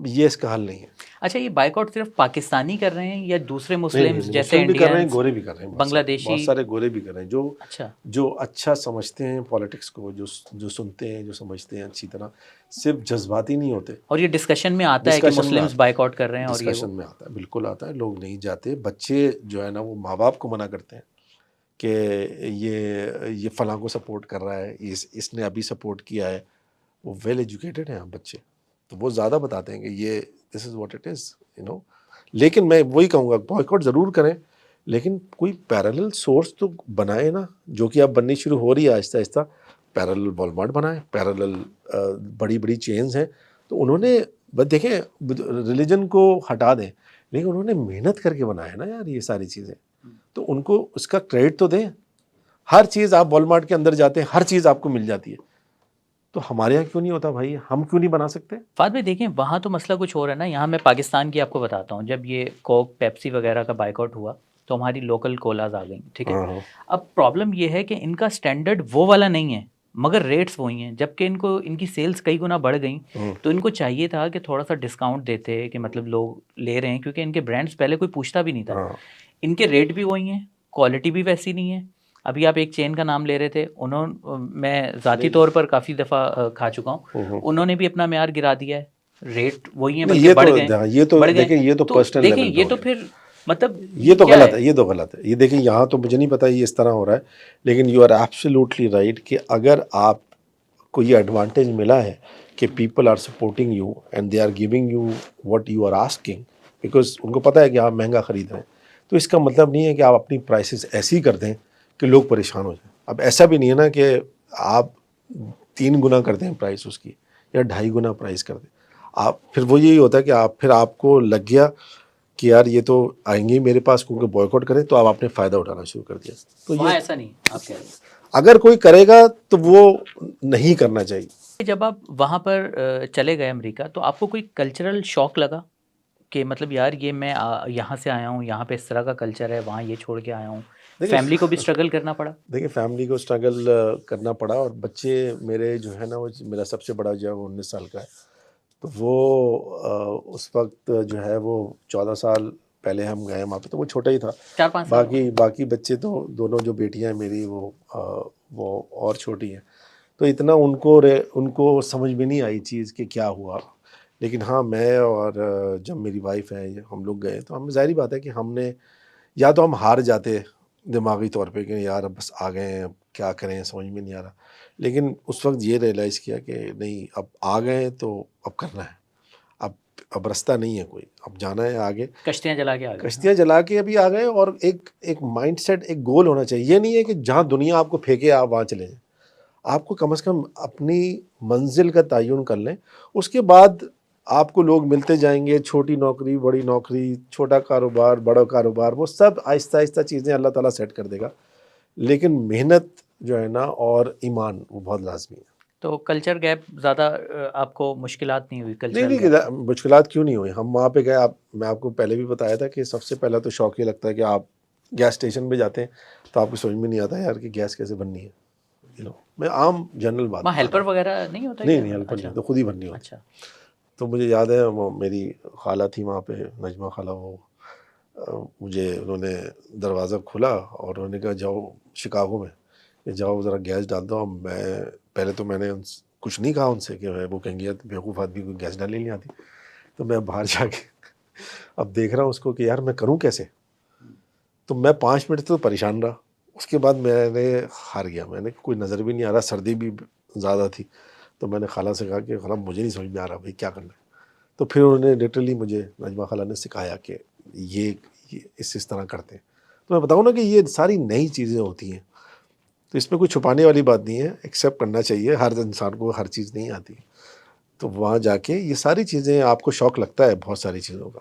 یہ اس کا حل نہیں ہے. اچھا, یہ بائیک آؤٹ صرف پاکستانی کر رہے ہیں یا دوسرے مسلمز نہیں, جیسے مسلم بھی کر رہے ہیں, انڈینز, گورے بھی کر رہے ہیں, بنگلہ دیشی؟ بہت سارے گورے بھی کر رہے ہیں اچھا. جو اچھا سمجھتے ہیں پالیٹکس کو, جو سنتے ہیں, جو سمجھتے ہیں اچھی طرح, صرف جذباتی نہیں ہوتے. اور یہ ڈسکشن میں آتا ہے کہ مسلمز بائیک آؤٹ کر رہے ہیں؟ اور یہ ڈسکشن میں آتا ہے, بالکل آتا ہے. لوگ نہیں جاتے, بچے جو ہے نا وہ ماں باپ کو منع کرتے ہیں کہ یہ فلاں کو سپورٹ کر رہا ہے, اس نے ابھی سپورٹ کیا ہے, وہ ویل ایجوکیٹڈ ہیں بچے، تو وہ زیادہ بتاتے ہیں کہ یہ دس از واٹ اٹ از لیکن میں وہی کہوں گا بائیکاٹ ضرور کریں، لیکن کوئی پیرالل سورس تو بنائے نا، جو کہ اب بننی شروع ہو رہی ہے آہستہ آہستہ. پیرالل والمارٹ بنائیں، پیرالل بڑی بڑی چینز ہیں، تو انہوں نے بس دیکھیں ریلیجن کو ہٹا دیں، لیکن انہوں نے محنت کر کے بنایا نا یار یہ ساری چیزیں، تو ان کو اس کا کریڈٹ تو دیں. ہر چیز آپ والمارٹ کے اندر جاتے ہیں، ہر چیز آپ کو مل جاتی ہے، تو ہمارے یہاں کیوں نہیں ہوتا بھائی؟ ہم کیوں نہیں بنا سکتے؟ فہد بھائی دیکھیں وہاں تو مسئلہ کچھ اور ہے نا. یہاں میں پاکستان کی آپ کو بتاتا ہوں، جب یہ کوک پیپسی وغیرہ کا بائیک آؤٹ ہوا تو ہماری لوکل کولاز آ گئیں، ٹھیک ہے. ہاں اب پرابلم یہ ہے کہ ان کا سٹینڈرڈ وہ والا نہیں ہے، مگر ریٹس وہی ہیں، جبکہ ان کی سیلز کئی گنا بڑھ گئیں. تو ان کو چاہیے تھا کہ تھوڑا سا ڈسکاؤنٹ دیتے، کہ مطلب لوگ لے رہے ہیں، کیونکہ ان کے برانڈس پہلے کوئی پوچھتا بھی نہیں تھا. ہاں ان کے ریٹ بھی وہی ہیں، کوالٹی بھی ویسی نہیں ہے. ابھی آپ ایک چین کا نام لے رہے تھے، میں ذاتی طور پر کافی دفعہ کھا چکا ہوں، انہوں نے بھی اپنا معیار گرا دیا ہے، ریٹ وہی ہیں نہیں، بلکہ بڑھ گئے یہ تو بڑھ گئے. دیکھیں یہ تو تو پرسنل دیکھیں لیول پہ یہ ہو تو گیا، پھر مطلب یہ تو کیا غلط ہے، یہ تو غلط ہے. یہ دیکھیں یہاں تو مجھے نہیں پتا یہ اس طرح ہو رہا ہے، لیکن یو آر ایبسلیوٹلی رائٹ کہ اگر آپ کو یہ ایڈوانٹیج ملا ہے کہ people are supporting you and they are giving you what you are asking, because ان کو پتہ ہے کہ آپ مہنگا خرید رہے ہیں، تو اس کا مطلب نہیں ہے کہ آپ اپنی پرائسز ایسی کر دیں کہ لوگ پریشان ہو جائیں. اب ایسا بھی نہیں ہے نا کہ آپ 3 گنا کر دیں پرائس اس کی یا 2.5 گنا پرائس کر دیں. آپ پھر وہ یہی ہوتا ہے کہ آپ کو لگ گیا کہ یار یہ تو آئیں گے میرے پاس کیونکہ بوائکاٹ کریں، تو آپ نے فائدہ اٹھانا شروع کر دیا. تو وہاں یہ ایسا نہیں آپ کہہ رہے ہیں. اگر کوئی کرے گا تو وہ نہیں کرنا چاہیے. جب آپ وہاں پر چلے گئے امریکہ، تو آپ کو کوئی کلچرل شوق لگا کہ مطلب یار یہ میں یہاں سے آیا ہوں، یہاں پہ اس طرح کا کلچر ہے، وہاں یہ چھوڑ کے آیا ہوں، فیملی کو بھی اسٹرگل کرنا پڑا؟ دیکھیں فیملی کو اسٹرگل کرنا پڑا، اور بچے میرے جو ہے نا، وہ میرا سب سے بڑا جو ہے وہ 19 سال کا ہے، تو وہ اس وقت جو ہے وہ 14 سال پہلے ہم گئے وہاں پہ، تو وہ چھوٹا ہی تھا. 4-5 سال باقی بچے تو دونوں جو بیٹیاں ہیں میری وہ اور چھوٹی ہیں، تو اتنا ان کو سمجھ میں نہیں آئی چیز کہ کیا ہوا. لیکن ہاں میں اور جب میری وائف ہے ہم لوگ گئے، تو ہم ظاہری بات ہے کہ ہم نے یا تو ہم ہار جاتے دماغی طور پہ کہ یار اب بس آ گئے ہیں، اب کیا کریں سمجھ میں نہیں آ رہا. لیکن اس وقت یہ ریئلائز کیا کہ نہیں، اب آ گئے ہیں تو اب کرنا ہے، اب رستہ نہیں ہے کوئی، اب جانا ہے آگے. کشتیاں جلا کے آ گئے. کشتیاں جلا کے ابھی آ گئے، اور ایک مائنڈ سیٹ، ایک گول ہونا چاہیے. یہ نہیں ہے کہ جہاں دنیا آپ کو پھینکے آپ وہاں چلے جائیں. آپ کو کم از کم اپنی منزل کا تعین کر لیں، اس کے بعد آپ کو لوگ ملتے جائیں گے، چھوٹی نوکری بڑی نوکری، چھوٹا کاروبار بڑا کاروبار، وہ سب آہستہ آہستہ چیزیں اللہ تعالیٰ سیٹ کر دے گا. لیکن محنت جو ہے نا اور ایمان وہ بہت لازمی ہے. تو کلچر گیپ زیادہ آپ کو مشکلات نہیں ہوئی کلچرل نہیں گیپ؟ مشکلات کیوں نہیں ہوئی؟ ہم وہاں پہ گئے، میں آپ کو پہلے بھی بتایا تھا کہ سب سے پہلا تو شوق یہ لگتا ہے کہ آپ گیس اسٹیشن پہ جاتے ہیں تو آپ کو سمجھ میں نہیں آتا یار کہ گیس کیسے بننی ہے. میں عام جنرل بات وہاں بتا ہیلپر رہا ہوں. وغیرہ نہیں ہوتا نہیں کیا؟ نہیں ہیلپر نہیں اچھا ہوتا، خود ہی بننی ہوتی. اچھا. تو مجھے یاد ہے وہ میری خالہ تھی وہاں پہ، نجمہ خالہ، وہ مجھے انہوں نے دروازہ کھولا اور انہوں نے کہا جاؤ شکاگو میں کہ جاؤ ذرا گیس ڈال دو. پہلے تو میں نے کچھ نہیں کہا ان سے کہ وہ کہیں گے بیوقوف آدمی کو گیس ڈالنے نہیں آتی. تو میں باہر جا کے اب دیکھ رہا ہوں اس کو کہ یار میں کروں کیسے. تو میں 5 منٹ تو پریشان رہا، اس کے بعد میں نے ہار گیا. میں نے کوئی نظر بھی نہیں آ رہا، سردی بھی زیادہ تھی. تو میں نے خالہ سے کہا کہ خالہ مجھے نہیں سمجھ میں آ رہا بھائی کیا کرنا ہے. تو پھر انہوں نے لٹرلی مجھے، نجمہ خالہ نے سکھایا کہ یہ اس طرح کرتے ہیں. تو میں بتاؤں نا کہ یہ ساری نئی چیزیں ہوتی ہیں، تو اس میں کوئی چھپانے والی بات نہیں ہے، ایکسیپٹ کرنا چاہیے. ہر انسان کو ہر چیز نہیں آتی، تو وہاں جا کے یہ ساری چیزیں آپ کو شوق لگتا ہے بہت ساری چیزوں کا.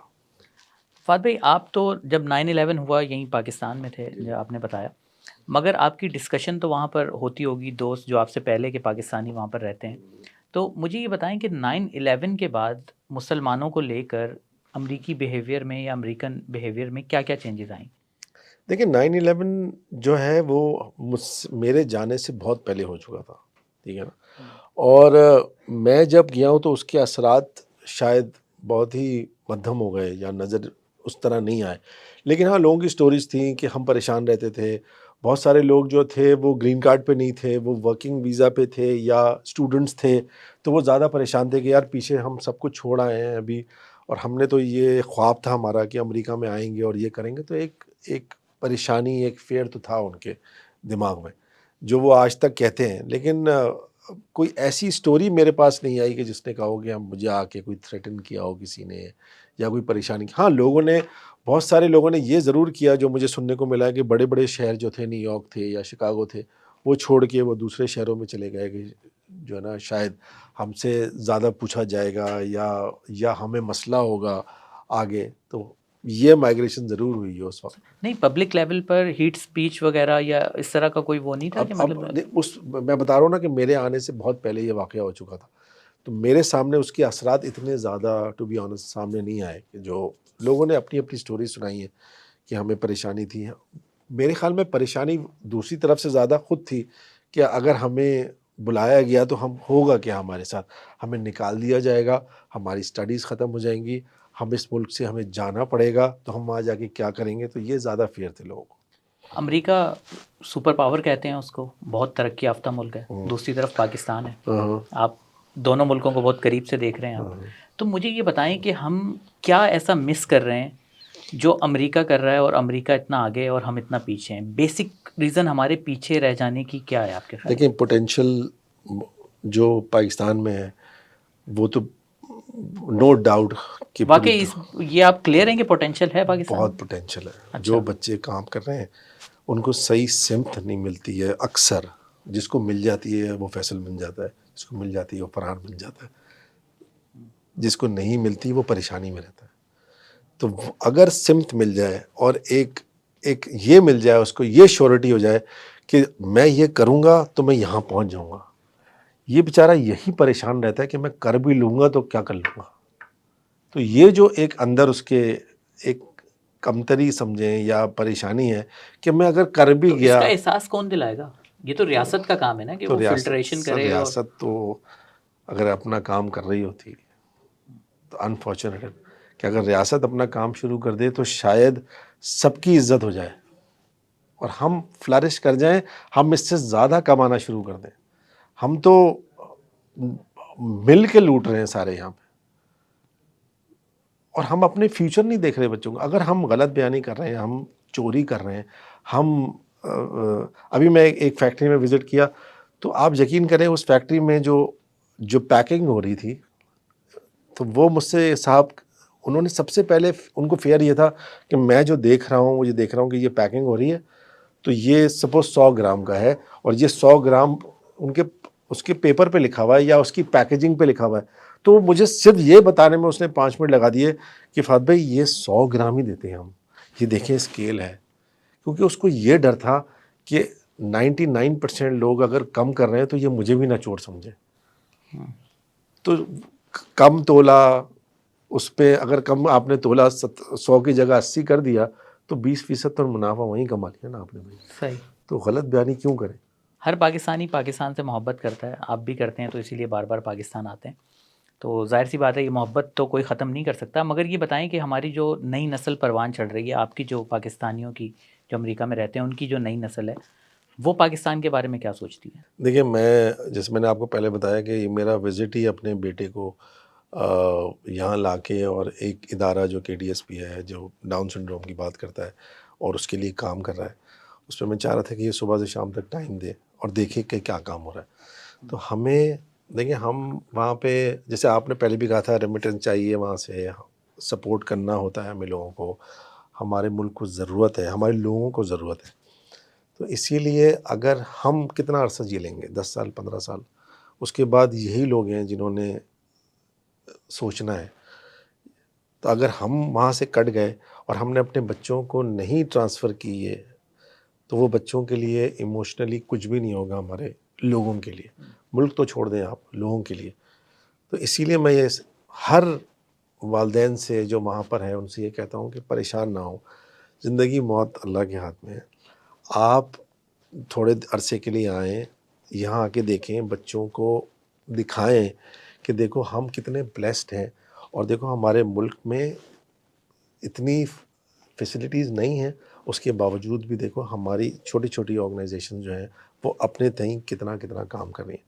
فہد بھائی آپ تو جب 9/11 ہوا یہیں پاکستان میں تھے جو آپ نے بتایا، مگر آپ کی ڈسکشن تو وہاں پر ہوتی ہوگی، دوست جو آپ سے پہلے کے پاکستانی وہاں پر رہتے ہیں. تو مجھے یہ بتائیں کہ 9/11 کے بعد مسلمانوں کو لے کر امریکی بیہیویئر میں یا امریکن بیہیویئر میں کیا کیا چینجز آئیں؟ دیکھیں 9/11 جو ہے وہ میرے جانے سے بہت پہلے ہو چکا تھا، ٹھیک ہے نا. اور میں جب گیا ہوں تو اس کے اثرات شاید بہت ہی مدھم ہو گئے یا نظر اس طرح نہیں آئے. لیکن ہاں لوگوں کی سٹوریز تھیں کہ ہم پریشان رہتے تھے. بہت سارے لوگ جو تھے وہ گرین کارڈ پہ نہیں تھے، وہ ورکنگ ویزا پہ تھے یا اسٹوڈنٹس تھے، تو وہ زیادہ پریشان تھے کہ یار پیچھے ہم سب کچھ چھوڑ آئے ہیں ابھی، اور ہم نے تو یہ خواب تھا ہمارا کہ امریکہ میں آئیں گے اور یہ کریں گے. تو ایک پریشانی، ایک فیئر تو تھا ان کے دماغ میں جو وہ آج تک کہتے ہیں. لیکن کوئی ایسی سٹوری میرے پاس نہیں آئی کہ جس نے کہا ہو کہ مجھے آ کے کوئی تھریٹن کیا ہو کسی نے یا کوئی پریشانی. ہاں لوگوں نے, بہت سارے لوگوں نے یہ ضرور کیا جو مجھے سننے کو ملا کہ بڑے بڑے شہر جو تھے, نیو یارک تھے یا شکاگو تھے, وہ چھوڑ کے وہ دوسرے شہروں میں چلے گئے کہ جو ہے نا شاید ہم سے زیادہ پوچھا جائے گا یا ہمیں مسئلہ ہوگا آگے. تو یہ مائگریشن ضرور ہوئی ہے اس وقت. نہیں, پبلک لیول پر ہیٹ سپیچ وغیرہ یا اس طرح کا کوئی وہ نہیں تھا کہ مطلب میں بتا رہا ہوں نا کہ میرے آنے سے بہت پہلے یہ واقعہ ہو چکا تھا, تو میرے سامنے اس کے اثرات اتنے زیادہ ٹو بی آنیسٹ سامنے نہیں آئے کہ جو لوگوں نے اپنی اپنی سٹوری سنائی ہے کہ ہمیں پریشانی تھی. میرے خیال میں پریشانی دوسری طرف سے زیادہ خود تھی کہ اگر ہمیں بلایا گیا تو ہم ہوگا کیا ہمارے ساتھ, ہمیں نکال دیا جائے گا, ہماری سٹڈیز ختم ہو جائیں گی, ہم اس ملک سے ہمیں جانا پڑے گا, تو ہم وہاں جا کے کیا کریں گے. تو یہ زیادہ فیئر تھے لوگوں کو. امریکہ سپر پاور کہتے ہیں اس کو, بہت ترقی یافتہ ملک ہے, دوسری طرف پاکستان ہے, آپ دونوں ملکوں کو بہت قریب سے دیکھ رہے ہیں آپ. تو مجھے یہ بتائیں کہ ہم کیا ایسا مس کر رہے ہیں جو امریکہ کر رہا ہے اور امریکہ اتنا آگے اور ہم اتنا پیچھے ہیں؟ بیسک ریزن ہمارے پیچھے رہ جانے کی کیا ہے آپ کے خیال؟ دیکھیں پوٹینشیل جو پاکستان میں ہے وہ تو نو ڈاؤٹ کہ واقعی یہ آپ کلیئر ہیں کہ پوٹینشیل ہے پاکستان؟ بہت پوٹینشیل ہے. جو بچے کام کر رہے ہیں ان کو صحیح سمت نہیں ملتی ہے. اکثر جس کو مل جاتی ہے وہ فیصل بن جاتا ہے, جس کو مل جاتی ہے وہ فرحان بن جاتا ہے, جس کو نہیں ملتی وہ پریشانی میں رہتا ہے. تو اگر سمت مل جائے اور ایک یہ مل جائے اس کو, یہ شیورٹی ہو جائے کہ میں یہ کروں گا تو میں یہاں پہنچ جاؤں گا. یہ بیچارہ یہی پریشان رہتا ہے کہ میں کر بھی لوں گا تو کیا کر لوں گا. تو یہ جو ایک اندر اس کے ایک کمتری سمجھیں یا پریشانی ہے کہ میں اگر کر بھی گیا, اس کا احساس کون دلائے گا؟ یہ تو ریاست کا کام ہے نا کہ وہ فلٹریشن کرے. ریاست تو اگر اپنا کام کر رہی ہوتی تو انفارچونیٹ کہ اگر ریاست اپنا کام شروع کر دے تو شاید سب کی عزت ہو جائے اور ہم فلرش کر جائیں, ہم اس سے زیادہ کمانا شروع کر دیں. ہم تو مل کے لوٹ رہے ہیں سارے یہاں پہ, اور ہم اپنے فیوچر نہیں دیکھ رہے بچوں کو. اگر ہم غلط بیانی کر رہے ہیں, ہم چوری کر رہے ہیں, ہم ابھی میں ایک فیکٹری میں وزٹ کیا تو آپ یقین کریں اس فیکٹری میں جو پیکنگ ہو رہی تھی, تو وہ مجھ سے صاحب, انہوں نے سب سے پہلے ان کو فیئر یہ تھا کہ میں جو دیکھ رہا ہوں, وہ یہ دیکھ رہا ہوں کہ یہ پیکنگ ہو رہی ہے تو یہ سپوز 100 گرام کا ہے اور یہ 100 گرام اس کے پیپر پہ لکھا ہوا ہے یا اس کی پیکیجنگ پہ لکھا ہوا ہے. تو مجھے صرف یہ بتانے میں اس نے 5 منٹ لگا دیے کہ فہد بھائی یہ 100 گرام ہی دیتے ہیں ہم, یہ دیکھیں اسکیل ہے. کیونکہ اس کو یہ ڈر تھا کہ 99% لوگ اگر کم کر رہے ہیں تو یہ مجھے بھی نہ چوٹ سمجھے. تو کم تولا اس پہ اگر کم آپ نے تولا 100 کی جگہ 80 کر دیا تو 20% تو منافع وہیں کما لیا نا آپ نے بھائی. صحیح. تو غلط بیانی کیوں کریں؟ ہر پاکستانی پاکستان سے محبت کرتا ہے, آپ بھی کرتے ہیں, تو اسی لیے بار بار پاکستان آتے ہیں. تو ظاہر سی بات ہے یہ محبت تو کوئی ختم نہیں کر سکتا. مگر یہ بتائیں کہ ہماری جو نئی نسل پروان چڑھ رہی ہے, آپ کی جو پاکستانیوں کی جو امریکہ میں رہتے ہیں ان کی جو نئی نسل ہے, وہ پاکستان کے بارے میں کیا سوچتی ہے؟ دیکھیں میں جیسے میں نے آپ کو پہلے بتایا کہ میرا وزٹ ہی اپنے بیٹے کو یہاں لا کے, اور ایک ادارہ جو KDSP ہے جو ڈاؤن سنڈروم کی بات کرتا ہے اور اس کے لیے کام کر رہا ہے, اس پہ میں چاہ رہا تھا کہ یہ صبح سے شام تک ٹائم دے اور دیکھے کہ کیا کام ہو رہا ہے. تو ہمیں دیکھیں ہم وہاں پہ جیسے آپ نے پہلے بھی کہا تھا ریمیٹنس چاہیے, وہاں سے سپورٹ کرنا ہوتا ہے ہمیں لوگوں کو, ہمارے ملک کو ضرورت ہے, ہمارے لوگوں کو ضرورت ہے. تو اسی لیے اگر ہم کتنا عرصہ جی لیں گے, 10 سال 15 سال, اس کے بعد یہی لوگ ہیں جنہوں نے سوچنا ہے. تو اگر ہم وہاں سے کٹ گئے اور ہم نے اپنے بچوں کو نہیں ٹرانسفر کیے تو وہ بچوں کے لیے ایموشنلی کچھ بھی نہیں ہوگا ہمارے لوگوں کے لیے. ملک تو چھوڑ دیں آپ, لوگوں کے لیے. تو اسی لیے میں یہ ہر والدین سے جو وہاں پر ہیں ان سے یہ کہتا ہوں کہ پریشان نہ ہو, زندگی موت اللہ کے ہاتھ میں ہے. آپ تھوڑے عرصے کے لیے آئیں, یہاں آ کے دیکھیں, بچوں کو دکھائیں کہ دیکھو ہم کتنے بلیسڈ ہیں, اور دیکھو ہمارے ملک میں اتنی فیسلٹیز نہیں ہیں, اس کے باوجود بھی دیکھو ہماری چھوٹی چھوٹی آرگنائزیشن جو ہیں وہ اپنے تئیں کتنا کام کر رہی ہیں.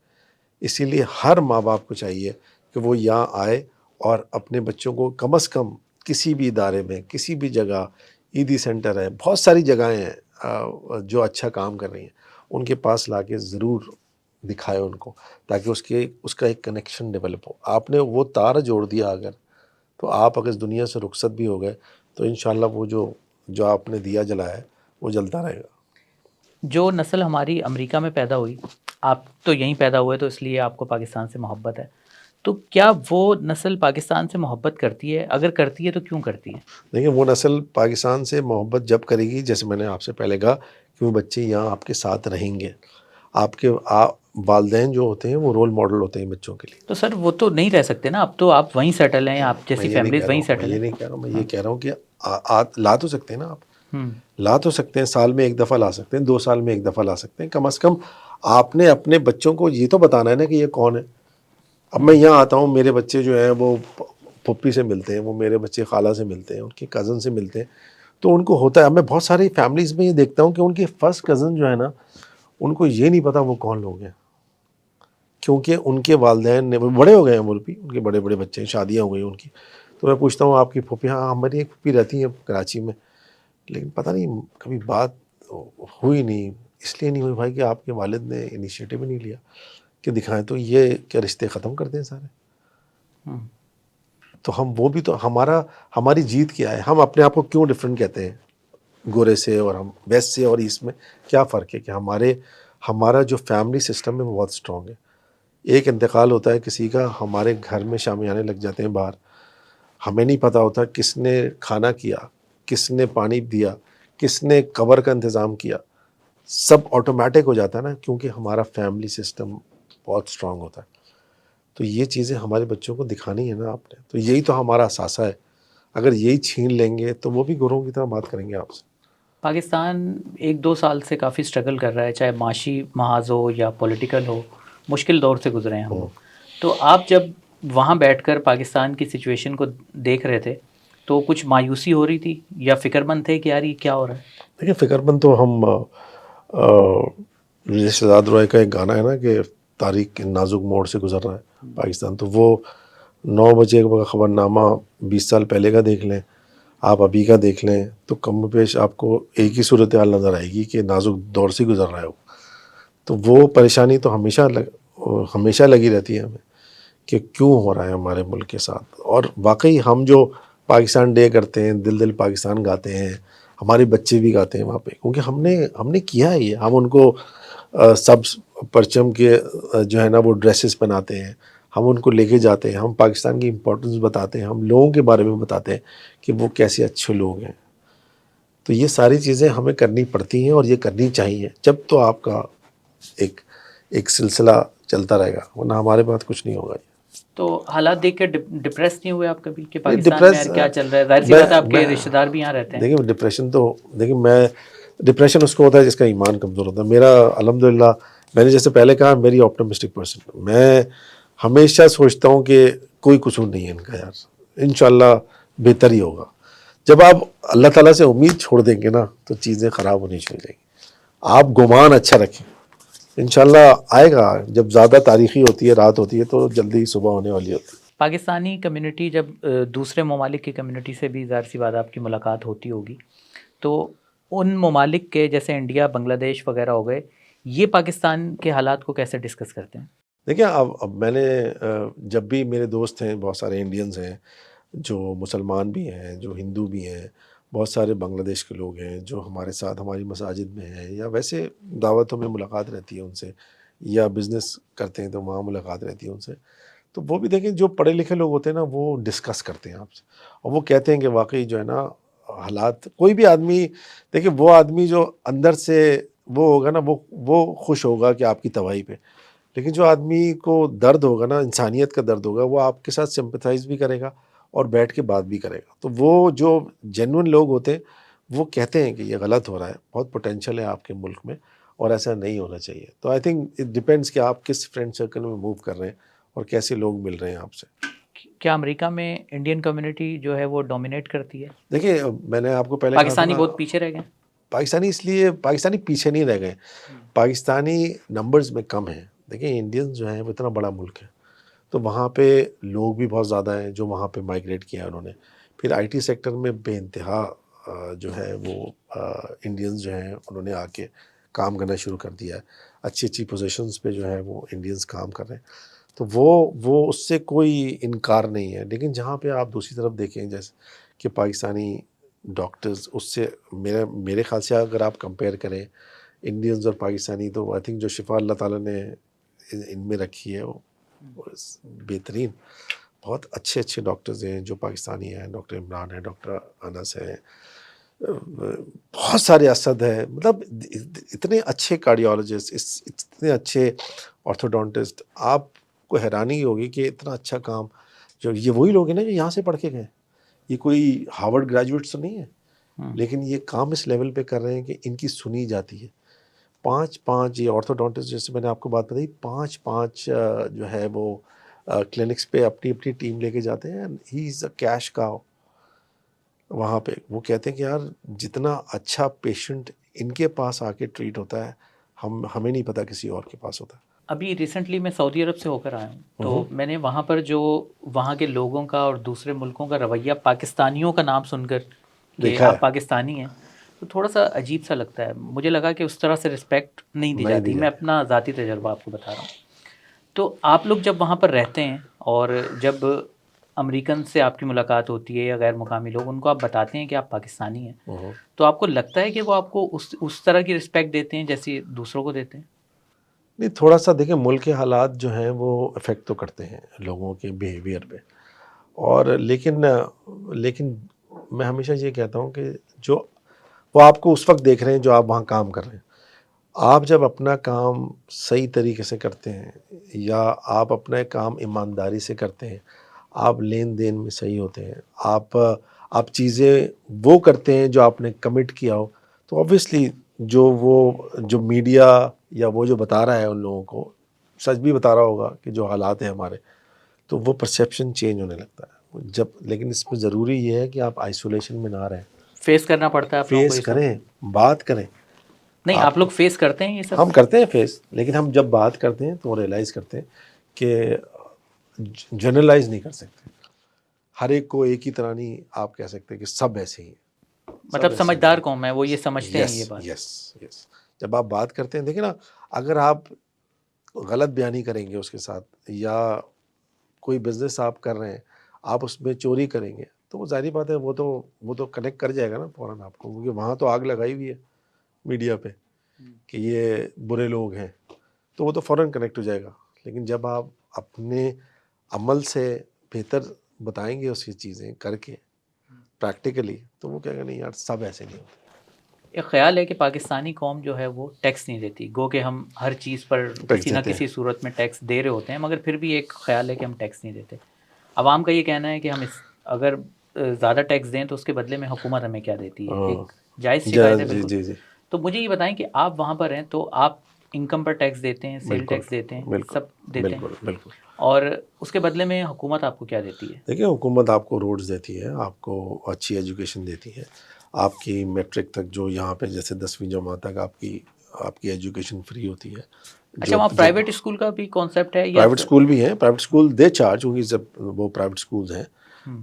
اسی لیے ہر ماں باپ کو چاہیے کہ وہ یہاں آئے اور اپنے بچوں کو کم از کم کسی بھی ادارے میں, کسی بھی جگہ, عیدی سینٹر ہے, بہت ساری جگہیں ہیں جو اچھا کام کر رہی ہیں, ان کے پاس لا کے ضرور دکھائے ان کو، تاکہ اس کا ایک کنیکشن ڈیولپ ہو. آپ نے وہ تار جوڑ دیا اگر، تو آپ اگر اس دنیا سے رخصت بھی ہو گئے تو انشاءاللہ وہ جو آپ نے دیا جلایا ہے وہ جلتا رہے گا. جو نسل ہماری امریکہ میں پیدا ہوئی، آپ تو یہیں پیدا ہوئے تو اس لیے آپ کو پاکستان سے محبت ہے، تو کیا وہ نسل پاکستان سے محبت کرتی ہے؟ اگر کرتی ہے تو کیوں کرتی ہے؟ دیکھیں وہ نسل پاکستان سے محبت جب کرے گی، جیسے میں نے آپ سے پہلے کہا کہ وہ بچے یہاں آپ کے ساتھ رہیں گے. آپ کے والدین جو ہوتے ہیں وہ رول ماڈل ہوتے ہیں بچوں کے لیے. تو سر وہ تو نہیں رہ سکتے نا، اب تو آپ وہیں سیٹل ہیں، آپ میں جیسی یہ نہیں کہہ فیملیز رہا وہیں ہوں میں سیٹل یہ ہیں. نہیں کہہ رہا ہوں میں یہ کہہ رہا ہوں کہ لا تو سکتے ہیں نا آپ، ہوں لا تو سکتے ہیں، سال میں ایک دفعہ لا سکتے ہیں، 2 سال میں ایک دفعہ لا سکتے ہیں. کم از کم آپ نے اپنے بچوں کو یہ تو بتانا ہے نا کہ یہ کون ہے. اب میں یہاں آتا ہوں، میرے بچے جو ہیں وہ پھپھی سے ملتے ہیں، وہ میرے بچے خالہ سے ملتے ہیں، ان کے کزن سے ملتے ہیں، تو ان کو ہوتا ہے. اب میں بہت ساری فیملیز میں یہ دیکھتا ہوں کہ ان کے فرسٹ کزن جو ہے نا، ان کو یہ نہیں پتا وہ کون لوگ ہیں، کیونکہ ان کے والدین نے، وہ بڑے ہو گئے ہیں، وہ بھی ان کے بڑے بڑے بچے ہیں، شادیاں ہو گئی ان کی. تو میں پوچھتا ہوں آپ کی پھوپھی؟ ہاں ہماری ایک پھوپھی رہتی ہیں کراچی میں، لیکن پتہ نہیں کبھی بات ہوئی نہیں. اس لیے نہیں ہوئی بھائی کہ آپ کے والد نے انیشیٹو ہی نہیں لیا کہ دکھائیں. تو یہ کیا رشتے ختم کر دیں سارے؟ ہوں. تو ہم وہ بھی تو ہماری جیت کیا ہے؟ ہم اپنے آپ کو کیوں ڈفرینٹ کہتے ہیں گورے سے اور ہم ویسٹ سے اور ایسٹ میں؟ کیا فرق ہے کہ ہمارا جو فیملی سسٹم ہے وہ بہت اسٹرانگ ہے. ایک انتقال ہوتا ہے کسی کا، ہمارے گھر میں شامیانے لگ جاتے ہیں باہر، ہمیں نہیں پتہ ہوتا کس نے کھانا کیا، کس نے پانی دیا، کس نے کور کا انتظام کیا. سب آٹومیٹک ہو جاتا ہے نا، کیونکہ ہمارا فیملی سسٹم بہت اسٹرانگ ہوتا ہے. تو یہ چیزیں ہمارے بچوں کو دکھانی ہے نا آپ نے. تو یہی تو ہمارا اثاثہ ہے. اگر یہی چھین لیں گے تو وہ بھی گوروں کی طرح بات کریں گے آپ سے. پاکستان 1-2 سال سے کافی اسٹرگل کر رہا ہے، چاہے معاشی محاذ ہو یا پولیٹیکل ہو، مشکل دور سے گزرے ہیں ہم لوگ. تو آپ جب وہاں بیٹھ کر پاکستان کی سچویشن کو دیکھ رہے تھے تو کچھ مایوسی ہو رہی تھی یا فکر مند تھے کہ یار یہ کیا ہو رہا ہے؟ دیکھیں فکر مند تو ہم، جیسے شہزاد روئے کا ایک گانا ہے نا کہ تاریخ کے نازک موڑ سے گزر رہا ہے پاکستان، تو وہ 9 بجے کا خبر نامہ 20 سال پہلے کا دیکھ لیں، آپ ابھی کا دیکھ لیں، تو کم بیش آپ کو ایک ہی صورتحال نظر آئے گی کہ نازک دور سے گزر رہا ہے وہ. تو وہ پریشانی تو ہمیشہ لگی رہتی ہے ہمیں کہ کیوں ہو رہا ہے ہمارے ملک کے ساتھ. اور واقعی ہم جو پاکستان ڈے کرتے ہیں، دل دل پاکستان گاتے ہیں، ہمارے بچے بھی گاتے ہیں وہاں پہ، کیونکہ ہم نے کیا ہے یہ. ہم ان کو سبز پرچم کے جو ہے نا وہ ڈریسز پہناتے ہیں، ہم ان کو لے کے جاتے ہیں، ہم پاکستان کی امپورٹنس بتاتے ہیں، ہم لوگوں کے بارے میں بتاتے ہیں کہ وہ کیسے اچھے لوگ ہیں. تو یہ ساری چیزیں ہمیں کرنی پڑتی ہیں اور یہ کرنی چاہیے، جب تو آپ کا ایک سلسلہ چلتا رہے گا، ورنہ ہمارے پاس کچھ نہیں ہوگا. تو حالات دیکھ کے ڈپریس نہیں ہوئے آپ کبھی کہ نہیں پاکستان میں ڈپریس، یار کیا چل رہا ہے؟ ظاہر سی بات ہے آپ کے رشتہ دار بھی یہاں رہتے ہیں. دیکھیں ڈپریشن تو، ڈپریشن اس کو ہوتا ہے جس کا ایمان کمزور ہوتا ہے. میرا الحمدللہ، میں نے جیسے پہلے کہا، میری آپٹمسٹک پرسن، میں ہمیشہ سوچتا ہوں کہ کوئی قصور نہیں ہے ان کا یار، انشاءاللہ بہتر ہی ہوگا. جب آپ اللہ تعالیٰ سے امید چھوڑ دیں گے نا تو چیزیں خراب ہونی شروع ہو جائیں گی. آپ گمان اچھا رکھیں، انشاءاللہ آئے گا. جب زیادہ تاریخی ہوتی ہے، رات ہوتی ہے، تو جلدی ہی صبح ہونے والی ہوتی ہے. پاکستانی کمیونٹی جب دوسرے ممالک کی کمیونٹی سے بھی ظاہر سی بات آپ کی ملاقات ہوتی ہوگی، تو ان ممالک کے جیسے انڈیا، بنگلہ دیش وغیرہ ہو گئے، یہ پاکستان کے حالات کو کیسے ڈسکس کرتے ہیں؟ دیکھیں اب میں نے جب بھی، میرے دوست ہیں بہت سارے انڈینز ہیں جو مسلمان بھی ہیں، جو ہندو بھی ہیں، بہت سارے بنگلہ دیش کے لوگ ہیں جو ہمارے ساتھ ہماری مساجد میں ہیں، یا ویسے دعوتوں میں ملاقات رہتی ہے ان سے، یا بزنس کرتے ہیں تو وہاں ملاقات رہتی ہے ان سے. تو وہ بھی دیکھیں، جو پڑھے لکھے لوگ ہوتے ہیں نا وہ ڈسکس کرتے ہیں آپ سے، اور وہ کہتے ہیں کہ واقعی جو ہے نا حالات، کوئی بھی آدمی دیکھیں، وہ آدمی جو اندر سے وہ ہوگا نا، وہ خوش ہوگا کہ آپ کی تباہی پہ. لیکن جو آدمی کو درد ہوگا نا، انسانیت کا درد ہوگا، وہ آپ کے ساتھ سمپتھائز بھی کرے گا اور بیٹھ کے بات بھی کرے گا. تو وہ جو جینوئن لوگ ہوتے ہیں وہ کہتے ہیں کہ یہ غلط ہو رہا ہے، بہت پوٹینشیل ہے آپ کے ملک میں اور ایسا نہیں ہونا چاہیے. تو آئی تھنک اٹ ڈیپینڈس کہ آپ کس فرینڈ سرکل میں موو کر رہے ہیں اور کیسے لوگ مل رہے ہیں آپ سے. کیا امریکہ میں انڈین کمیونٹی جو ہے وہ ڈومینیٹ کرتی ہے؟ دیکھیں میں نے آپ کو پہلے کہا تھا پاکستانی نا، بہت پیچھے رہ گئے. پاکستانی اس لیے پاکستانی پیچھے نہیں رہ گئے، پاکستانی نمبرز میں کم ہیں. دیکھیں انڈینز جو ہیں وہ اتنا بڑا ملک ہے، تو وہاں پہ لوگ بھی بہت زیادہ ہیں جو وہاں پہ مائیگریٹ کیا ہے انہوں نے. پھر آئی ٹی سیکٹر میں بے انتہا جو ہے وہ انڈینز جو ہیں انہوں نے آ کے کام کرنا شروع کر دیا ہے, اچھی اچھی پوزیشنز پہ جو ہے وہ انڈینز کام کر رہے ہیں. تو وہ اس سے کوئی انکار نہیں ہے. لیکن جہاں پہ آپ دوسری طرف دیکھیں جیسے کہ پاکستانی ڈاکٹرز, اس سے میرے خیال سے اگر آپ کمپیئر کریں انڈینز اور پاکستانی, تو آئی تھنک جو شفا اللہ تعالیٰ نے ان میں رکھی ہے وہ بہترین, بہت اچھے اچھے ڈاکٹرز ہیں جو پاکستانی ہیں. ڈاکٹر عمران ہے, ڈاکٹر انس ہے, بہت سارے اسد ہے, مطلب اتنے اچھے کارڈیولوجسٹ, اتنے اچھے آرتھوڈونٹسٹ. آپ کو حیرانی ہوگی کہ اتنا اچھا کام جو یہ وہی لوگ ہیں نا جو یہاں سے پڑھ کے گئے, یہ کوئی ہارورڈ گریجویٹس تو نہیں ہے, لیکن یہ کام اس لیول پہ کر رہے ہیں کہ ان کی سنی جاتی ہے. 5 یہ آرتھوڈونٹسٹ جیسے میں نے آپ کو بات بتائی, 5 جو ہے وہ کلینکس پہ اپنی اپنی ٹیم لے کے جاتے ہیں. ہی از اے کیش کاؤ وہاں پہ. وہ کہتے ہیں کہ یار جتنا اچھا پیشنٹ ان کے پاس آ کے ٹریٹ ہوتا ہے, ہمیں نہیں پتا کسی اور کے پاس ہوتا ہے. ابھی ریسنٹلی میں سعودی عرب سے ہو کر آیا ہوں, تو میں نے وہاں پر جو وہاں کے لوگوں کا اور دوسرے ملکوں کا رویہ پاکستانیوں کا نام سن کر کہ دیکھا ہے, آپ پاکستانی ہیں, تو تھوڑا سا عجیب سا لگتا ہے. مجھے لگا کہ اس طرح سے رسپیکٹ نہیں دی جاتی. میں اپنا ذاتی تجربہ آپ کو بتا رہا ہوں. تو آپ لوگ جب وہاں پر رہتے ہیں اور جب امریکن سے آپ کی ملاقات ہوتی ہے یا غیر مقامی لوگ, ان کو آپ بتاتے ہیں کہ آپ پاکستانی ہیں, تو آپ کو لگتا ہے کہ وہ آپ کو اس طرح کی رسپیکٹ دیتے ہیں جیسی دوسروں کو دیتے ہیں؟ نہیں, تھوڑا سا دیکھیں ملک کے حالات جو ہیں وہ افیکٹ تو کرتے ہیں لوگوں کے بیہیویئر پہ, اور لیکن میں ہمیشہ یہ کہتا ہوں کہ جو وہ آپ کو اس وقت دیکھ رہے ہیں جو آپ وہاں کام کر رہے ہیں. آپ جب اپنا کام صحیح طریقے سے کرتے ہیں یا آپ اپنا کام ایمانداری سے کرتے ہیں, آپ لین دین میں صحیح ہوتے ہیں, آپ چیزیں وہ کرتے ہیں جو آپ نے کمٹ کیا ہو, تو آبویسلی جو میڈیا یا وہ جو بتا رہا ہے ان لوگوں کو سچ بھی بتا رہا ہوگا کہ جو حالات ہیں ہمارے, تو وہ پرسیپشن چینج ہونے لگتا ہے. لیکن اس میں ضروری یہ ہے کہ آپ آئسولیشن میں نہ رہیں, فیس کرنا پڑتا ہے آپ لوگوں کو فیس یہ سب؟ کریں, بات کریں. نہیں, آپ لوگ فیس کرتے ہیں یہ سب؟ ہم کرتے ہیں فیس, لیکن ہم جب بات کرتے ہیں تو ریئلائز کرتے ہیں کہ جنرلائز نہیں کر سکتے. ہر ایک کو ایک ہی طرح نہیں آپ کہہ سکتے کہ سب ایسے ہی ہیں. مطلب سمجھدار قوم ہے وہ, یہ سمجھتے ہیں یہ بات. یس جب آپ بات کرتے ہیں, دیکھیں نا, اگر آپ غلط بیانی کریں گے اس کے ساتھ, یا کوئی بزنس آپ کر رہے ہیں آپ اس میں چوری کریں گے, تو وہ ظاہری بات ہے وہ تو کنیکٹ کر جائے گا نا فوراً آپ کو, کیونکہ وہاں تو آگ لگائی ہوئی ہے میڈیا پہ کہ یہ برے لوگ ہیں, تو وہ تو فوراً کنیکٹ ہو جائے گا. لیکن جب آپ اپنے عمل سے بہتر بتائیں گے اس کی چیزیں کر کے پریکٹیکلی, تو وہ کہے گا نہیں یار سب ایسے نہیں ہوتے. ایک خیال ہے کہ پاکستانی قوم جو ہے وہ ٹیکس نہیں دیتی, گو کہ ہم ہر چیز پر کسی نہ کسی صورت میں ٹیکس دے رہے ہوتے ہیں, مگر پھر بھی ایک خیال ہے کہ ہم ٹیکس نہیں دیتے. عوام کا یہ کہنا ہے کہ ہم اگر زیادہ ٹیکس دیں تو اس کے بدلے میں حکومت ہمیں کیا دیتی ہے, ایک جائز شکایت ہے بالکل. جی. تو مجھے یہ بتائیں کہ آپ وہاں پر ہیں تو آپ انکم پر ٹیکس دیتے ہیں, سیل ٹیکس دیتے ہیں, سب دیتے ہیں, بالکل. اور اس کے بدلے میں حکومت آپ کو کیا دیتی ہے؟ دیکھیں حکومت آپ کو روڈز دیتی ہے, آپ کو اچھی ایجوکیشن دیتی ہے, آپ کی میٹرک تک جو یہاں پہ جیسے 10ویں جماعت تک آپ کی ایجوکیشن فری ہوتی ہے. اچھا, وہاں پرائیویٹ اسکول کا بھی کانسیپٹ ہے؟ یا پرائیویٹ اسکول بھی ہیں, پرائیویٹ اسکول دے چارج, کیونکہ جب وہ پرائیویٹ اسکولز ہیں,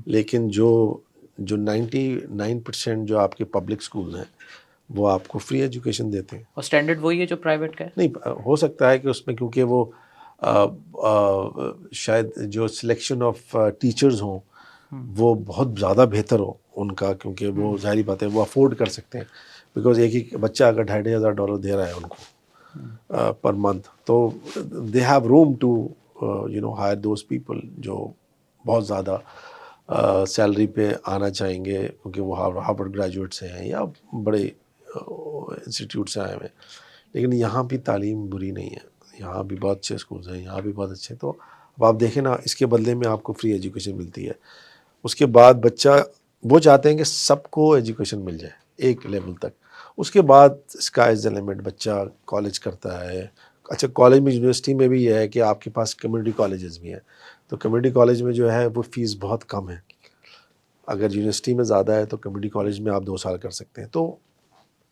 لیکن جو 99% جو آپ کے پبلک اسکولز ہیں وہ آپ کو فری ایجوکیشن دیتے ہیں. اور اسٹینڈرڈ وہی ہے جو پرائیویٹ کا ہے؟ نہیں, ہو سکتا ہے کہ اس میں کیونکہ وہ شاید جو سلیکشن آف ٹیچرز ہوں وہ بہت زیادہ بہتر ہو ان کا, کیونکہ وہ ظاہری بات ہے وہ افورڈ کر سکتے ہیں, بیکاز ایک ہی بچہ اگر $2,500 دے رہا ہے ان کو پر منتھ, تو they have room to hire those people جو بہت زیادہ سیلری پہ آنا چاہیں گے, کیونکہ وہ ہارورڈ گریجویٹس ہیں یا بڑے انسٹیٹیوٹ سے آئے ہوئے ہیں. لیکن یہاں بھی تعلیم بری نہیں ہے, یہاں بھی بہت اچھے اسکولز ہیں, یہاں بھی بہت اچھے. تو اب آپ دیکھیں نا, اس کے بدلے میں آپ کو فری ایجوکیشن ملتی ہے. اس کے بعد بچہ وہ چاہتے ہیں کہ سب کو ایجوکیشن مل جائے ایک لیول تک, اس کے بعد اسکائی از دا لمٹ, بچہ کالج کرتا ہے. اچھا, کالج میں یونیورسٹی میں بھی یہ ہے کہ آپ کے پاس کمیونٹی کالجز بھی ہیں, تو کمیونٹی کالج میں جو ہے وہ فیس بہت کم ہے. اگر یونیورسٹی میں زیادہ ہے تو کمیونٹی کالج میں آپ 2 سال کر سکتے ہیں. تو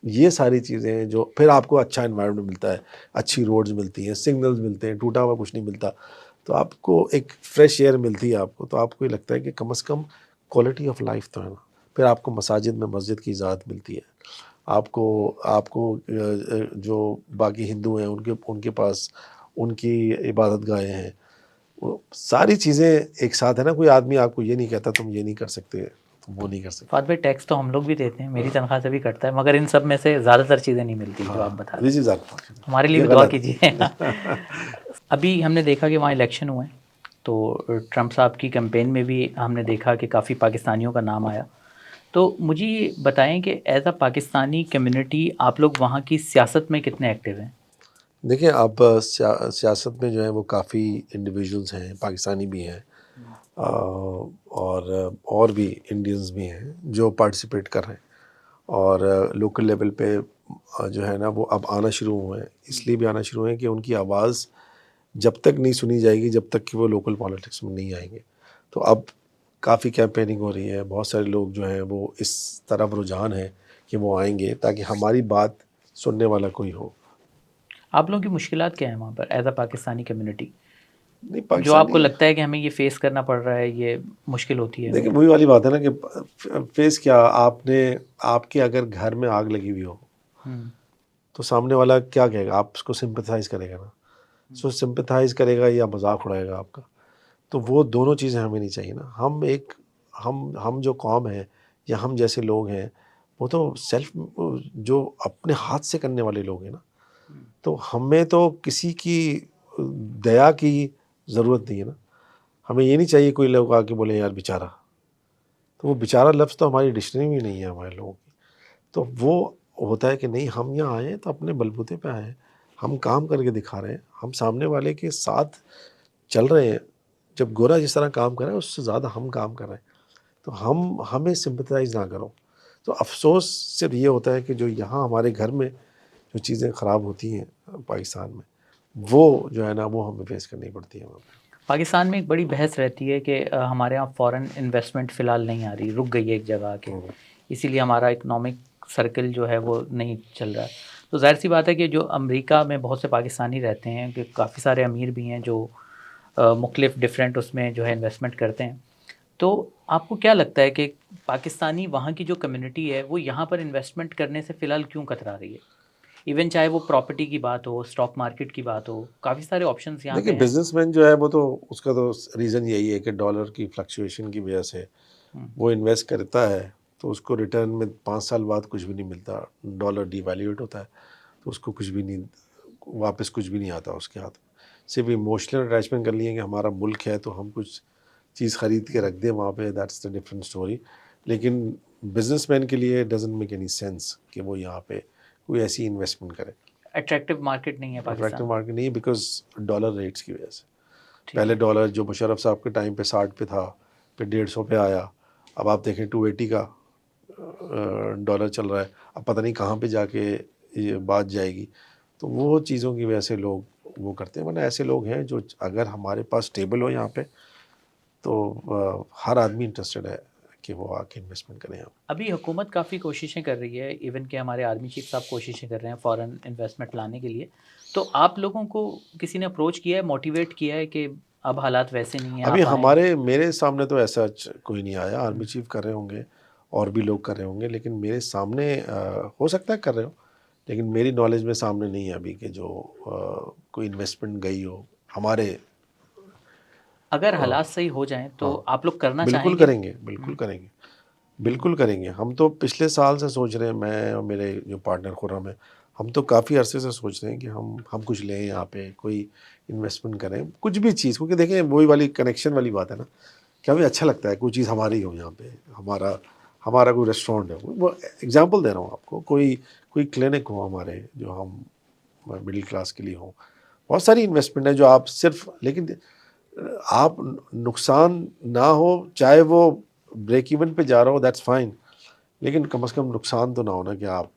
یہ ساری چیزیں ہیں جو پھر آپ کو اچھا انوائرمنٹ ملتا ہے, اچھی روڈز ملتی ہیں, سگنلز ملتے ہیں, ٹوٹا ہوا کچھ نہیں ملتا, تو آپ کو ایک فریش ایئر ملتی ہے آپ کو, تو آپ کو یہ لگتا ہے کہ کم از کم کوالٹی آف لائف تو ہے نا. پھر آپ کو مساجد میں مسجد کی اجازت ملتی ہے، آپ کو جو باقی ہندو ہیں ان کے پاس ان کی عبادت گاہیں ہیں، وہ ساری چیزیں ایک ساتھ ہے نا. کوئی آدمی آپ کو یہ نہیں کہتا تم یہ نہیں کر سکتے، تم وہ نہیں کر سکتے. فہد بھائی ٹیکس تو ہم لوگ بھی دیتے ہیں، میری تنخواہ سے بھی کٹتا ہے، مگر ان سب میں سے زیادہ تر چیزیں نہیں ملتی جو آپ بتا رہے ہیں. ہمارے لیے بھی دعا کیجیے. ابھی ہم نے دیکھا کہ وہاں الیکشن ہوئے ہیں، تو ٹرمپ صاحب کی کیمپین میں بھی ہم نے دیکھا کہ کافی پاکستانیوں کا نام آیا. تو مجھے یہ بتائیں کہ ایز اے پاکستانی کمیونٹی آپ لوگ وہاں کی سیاست میں کتنے ایکٹیو ہیں؟ دیکھیں اب سیاست میں جو ہے وہ کافی انڈیویژولز ہیں، پاکستانی بھی ہیں اور بھی انڈینز بھی ہیں جو پارٹیسپیٹ کر رہے ہیں، اور لوکل لیول پہ جو ہے نا وہ اب آنا شروع ہوئے ہیں. اس لیے بھی آنا شروع ہوئے ہیں کہ ان کی آواز جب تک نہیں سنی جائے گی جب تک کہ وہ لوکل پالیٹکس میں نہیں آئیں گے. تو اب کافی کیمپیننگ ہو رہی ہے، بہت سارے لوگ جو ہیں وہ اس طرف رجحان ہے کہ وہ آئیں گے تاکہ ہماری بات سننے والا کوئی ہو. آپ لوگوں کی مشکلات کیا ہیں وہاں پر ایز اے پاکستانی کمیونٹی، نہیں جو آپ کو پاکستانی، لگتا ہے کہ ہمیں یہ فیس کرنا پڑ رہا ہے، یہ مشکل ہوتی ہے؟ دیکھیں وہی والی بات ہے نا کہ فیس کیا، آپ کے اگر گھر میں آگ لگی ہوئی ہو تو سامنے والا کیا کہے گا؟ آپ اس کو سمپتھائز کرے گا نا، سو سمپتھائز کرے گا یا مذاق اڑائے گا آپ کا. تو وہ دونوں چیزیں ہمیں نہیں چاہیے نا. ہم جو قوم ہے یا ہم جیسے لوگ ہیں وہ تو سیلف جو اپنے ہاتھ سے کرنے والے لوگ ہیں نا. تو ہمیں تو کسی کی دیا کی ضرورت نہیں ہے نا. ہمیں یہ نہیں چاہیے کوئی لوگ آ کے بولے یار بیچارہ، تو وہ بیچارہ لفظ تو ہماری ڈکشنری میں نہیں ہے ہمارے لوگوں کی. تو وہ ہوتا ہے کہ نہیں ہم یہاں آئے ہیں تو اپنے بلبوتے پہ آئے ہیں، ہم کام کر کے دکھا رہے ہیں، ہم سامنے والے کے ساتھ چل رہے ہیں. جب گورا جس طرح کام کر رہا ہے اس سے زیادہ ہم کام کر رہے ہیں، تو ہمیں سمپتھائز نہ کرو. تو افسوس صرف یہ ہوتا ہے کہ جو یہاں ہمارے گھر میں جو چیزیں خراب ہوتی ہیں پاکستان میں، وہ جو ہے نا وہ ہمیں فیس کرنی پڑتی ہے. پاکستان میں ایک بڑی بحث رہتی ہے کہ ہمارے یہاں فورن انویسٹمنٹ فی الحال نہیں آ رہی، رک گئی ہے ایک جگہ آ کے، اسی لیے ہمارا اکنامک سرکل جو ہے وہ نہیں چل رہا. تو ظاہر سی بات ہے کہ جو امریکہ میں بہت سے پاکستانی رہتے ہیں، کہ کافی سارے امیر بھی ہیں جو مختلف ڈفرینٹ اس میں جو ہے انویسٹمنٹ کرتے ہیں. تو آپ کو کیا لگتا ہے کہ پاکستانی وہاں کی جو کمیونٹی ہے وہ یہاں پر انویسٹمنٹ کرنے سے فی الحال کیوں کترا رہی ہے؟ ایون چاہے وہ پراپرٹی کی بات ہو، اسٹاک مارکیٹ کی بات ہو، کافی سارے آپشنس یہاں پہ دیکھیں ہیں. بزنس مین جو ہے وہ تو اس کا تو ریزن یہی ہے کہ ڈالر کی فلکچویشن کی وجہ سے وہ انویسٹ کرتا ہے تو اس کو ریٹرن میں 5 سال بعد کچھ بھی نہیں ملتا. ڈالر ڈی ویلیویٹ ہوتا ہے تو اس کو کچھ بھی نہیں، واپس کچھ بھی نہیں آتا اس کے ہاتھ میں. صرف ایموشنل اٹیچمنٹ کر لیے کہ ہمارا ملک ہے تو ہم کچھ چیز خرید کے رکھ دیں وہاں پہ، دیٹس دا ڈفرنٹ اسٹوری. لیکن بزنس مین کے لیے ڈزنٹ میک اینی سینس کہ وہ یہاں پہ کوئی ایسی انویسٹمنٹ کرے. اٹریکٹیو مارکیٹ نہیں ہے اٹریکٹیو پاکستان. مارکیٹ نہیں ہے بیکاز ڈالر ریٹس کی وجہ سے. پہلے ڈالر جو مشرف صاحب کے ٹائم پہ 60 پہ تھا، پھر 150 پہ آیا، اب آپ دیکھیں 280 کا ڈالر چل رہا ہے. اب پتہ نہیں کہاں پہ جا کے یہ بات جائے گی. تو وہ چیزوں کی وجہ سے لوگ وہ کرتے ہیں. ورنہ ایسے لوگ ہیں جو اگر ہمارے پاس اسٹیبل ہو یہاں پہ تو ہر آدمی انٹرسٹڈ ہے کہ وہ آ کے انویسٹمنٹ کریں. ابھی حکومت کافی کوششیں کر رہی ہے، ایون کہ ہمارے آرمی چیف صاحب کوششیں کر رہے ہیں فارن انویسٹمنٹ لانے کے لیے. تو آپ لوگوں کو کسی نے اپروچ کیا ہے، موٹیویٹ کیا ہے کہ اب حالات ویسے نہیں ہیں، ابھی آپ آئیں؟ میرے سامنے تو ایسا کوئی نہیں آیا. آرمی چیف کر رہے ہوں گے اور بھی لوگ کر رہے ہوں گے، لیکن میرے سامنے ہو سکتا ہے کر رہے ہو، لیکن میری نالج میں سامنے نہیں ہے ابھی کہ جو کوئی انویسٹمنٹ گئی ہو ہمارے. اگر حالات صحیح ہو جائیں تو آپ لوگ کرنا چاہیں بالکل گے؟ کریں گے، بالکل کریں گے، بالکل کریں گے. ہم تو پچھلے سال سے سوچ رہے ہیں، میں اور میرے جو پارٹنر خرم ہے، ہم تو کافی عرصے سے سوچ رہے ہیں کہ ہم کچھ لیں یہاں پہ، کوئی انویسٹمنٹ کریں، کچھ بھی چیز. کیونکہ دیکھیں وہی والی کنیکشن والی بات ہے نا کہ ہمیں اچھا لگتا ہے کوئی چیز ہماری ہو یہاں پہ. ہمارا کوئی ریسٹورینٹ ہے، وہ ایگزامپل دے رہا ہوں آپ کو، کوئی کلینک ہو ہمارے جو ہم مڈل کلاس کے لیے ہوں. بہت ساری انویسٹمنٹ ہے جو آپ صرف، لیکن آپ نقصان نہ ہو، چاہے وہ بریک ایون پہ جا رہا ہو دیٹس فائن، لیکن کم از کم نقصان تو نہ ہونا کہ آپ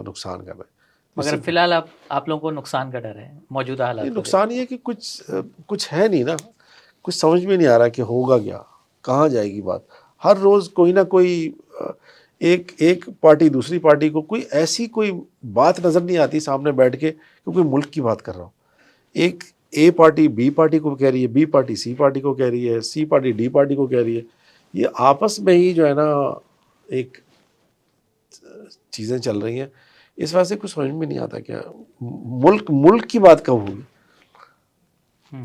نقصان کر رہے ہیں. مگر فی الحال آپ لوگوں کو نقصان کا ڈر ہے موجودہ حالات کو نقصان یہ ہے کہ کچھ ہے نہیں نا، کچھ سمجھ میں نہیں آ رہا کہ ہوگا کیا، کہاں جائے گی بات. ہر روز کوئی نہ کوئی ایک پارٹی دوسری پارٹی کو کوئی ایسی کوئی بات نظر نہیں آتی سامنے بیٹھ کے کہ کوئی ملک کی بات کر رہا ہوں. ایک اے پارٹی بی پارٹی کو کہہ رہی ہے، بی پارٹی سی پارٹی کو کہہ رہی ہے، سی پارٹی ڈی پارٹی کو کہہ رہی ہے. یہ آپس میں ہی جو ہے نا ایک چیزیں چل رہی ہیں، اس وجہ سے کچھ سمجھ میں نہیں آتا کیا ملک کی بات کب ہوگی،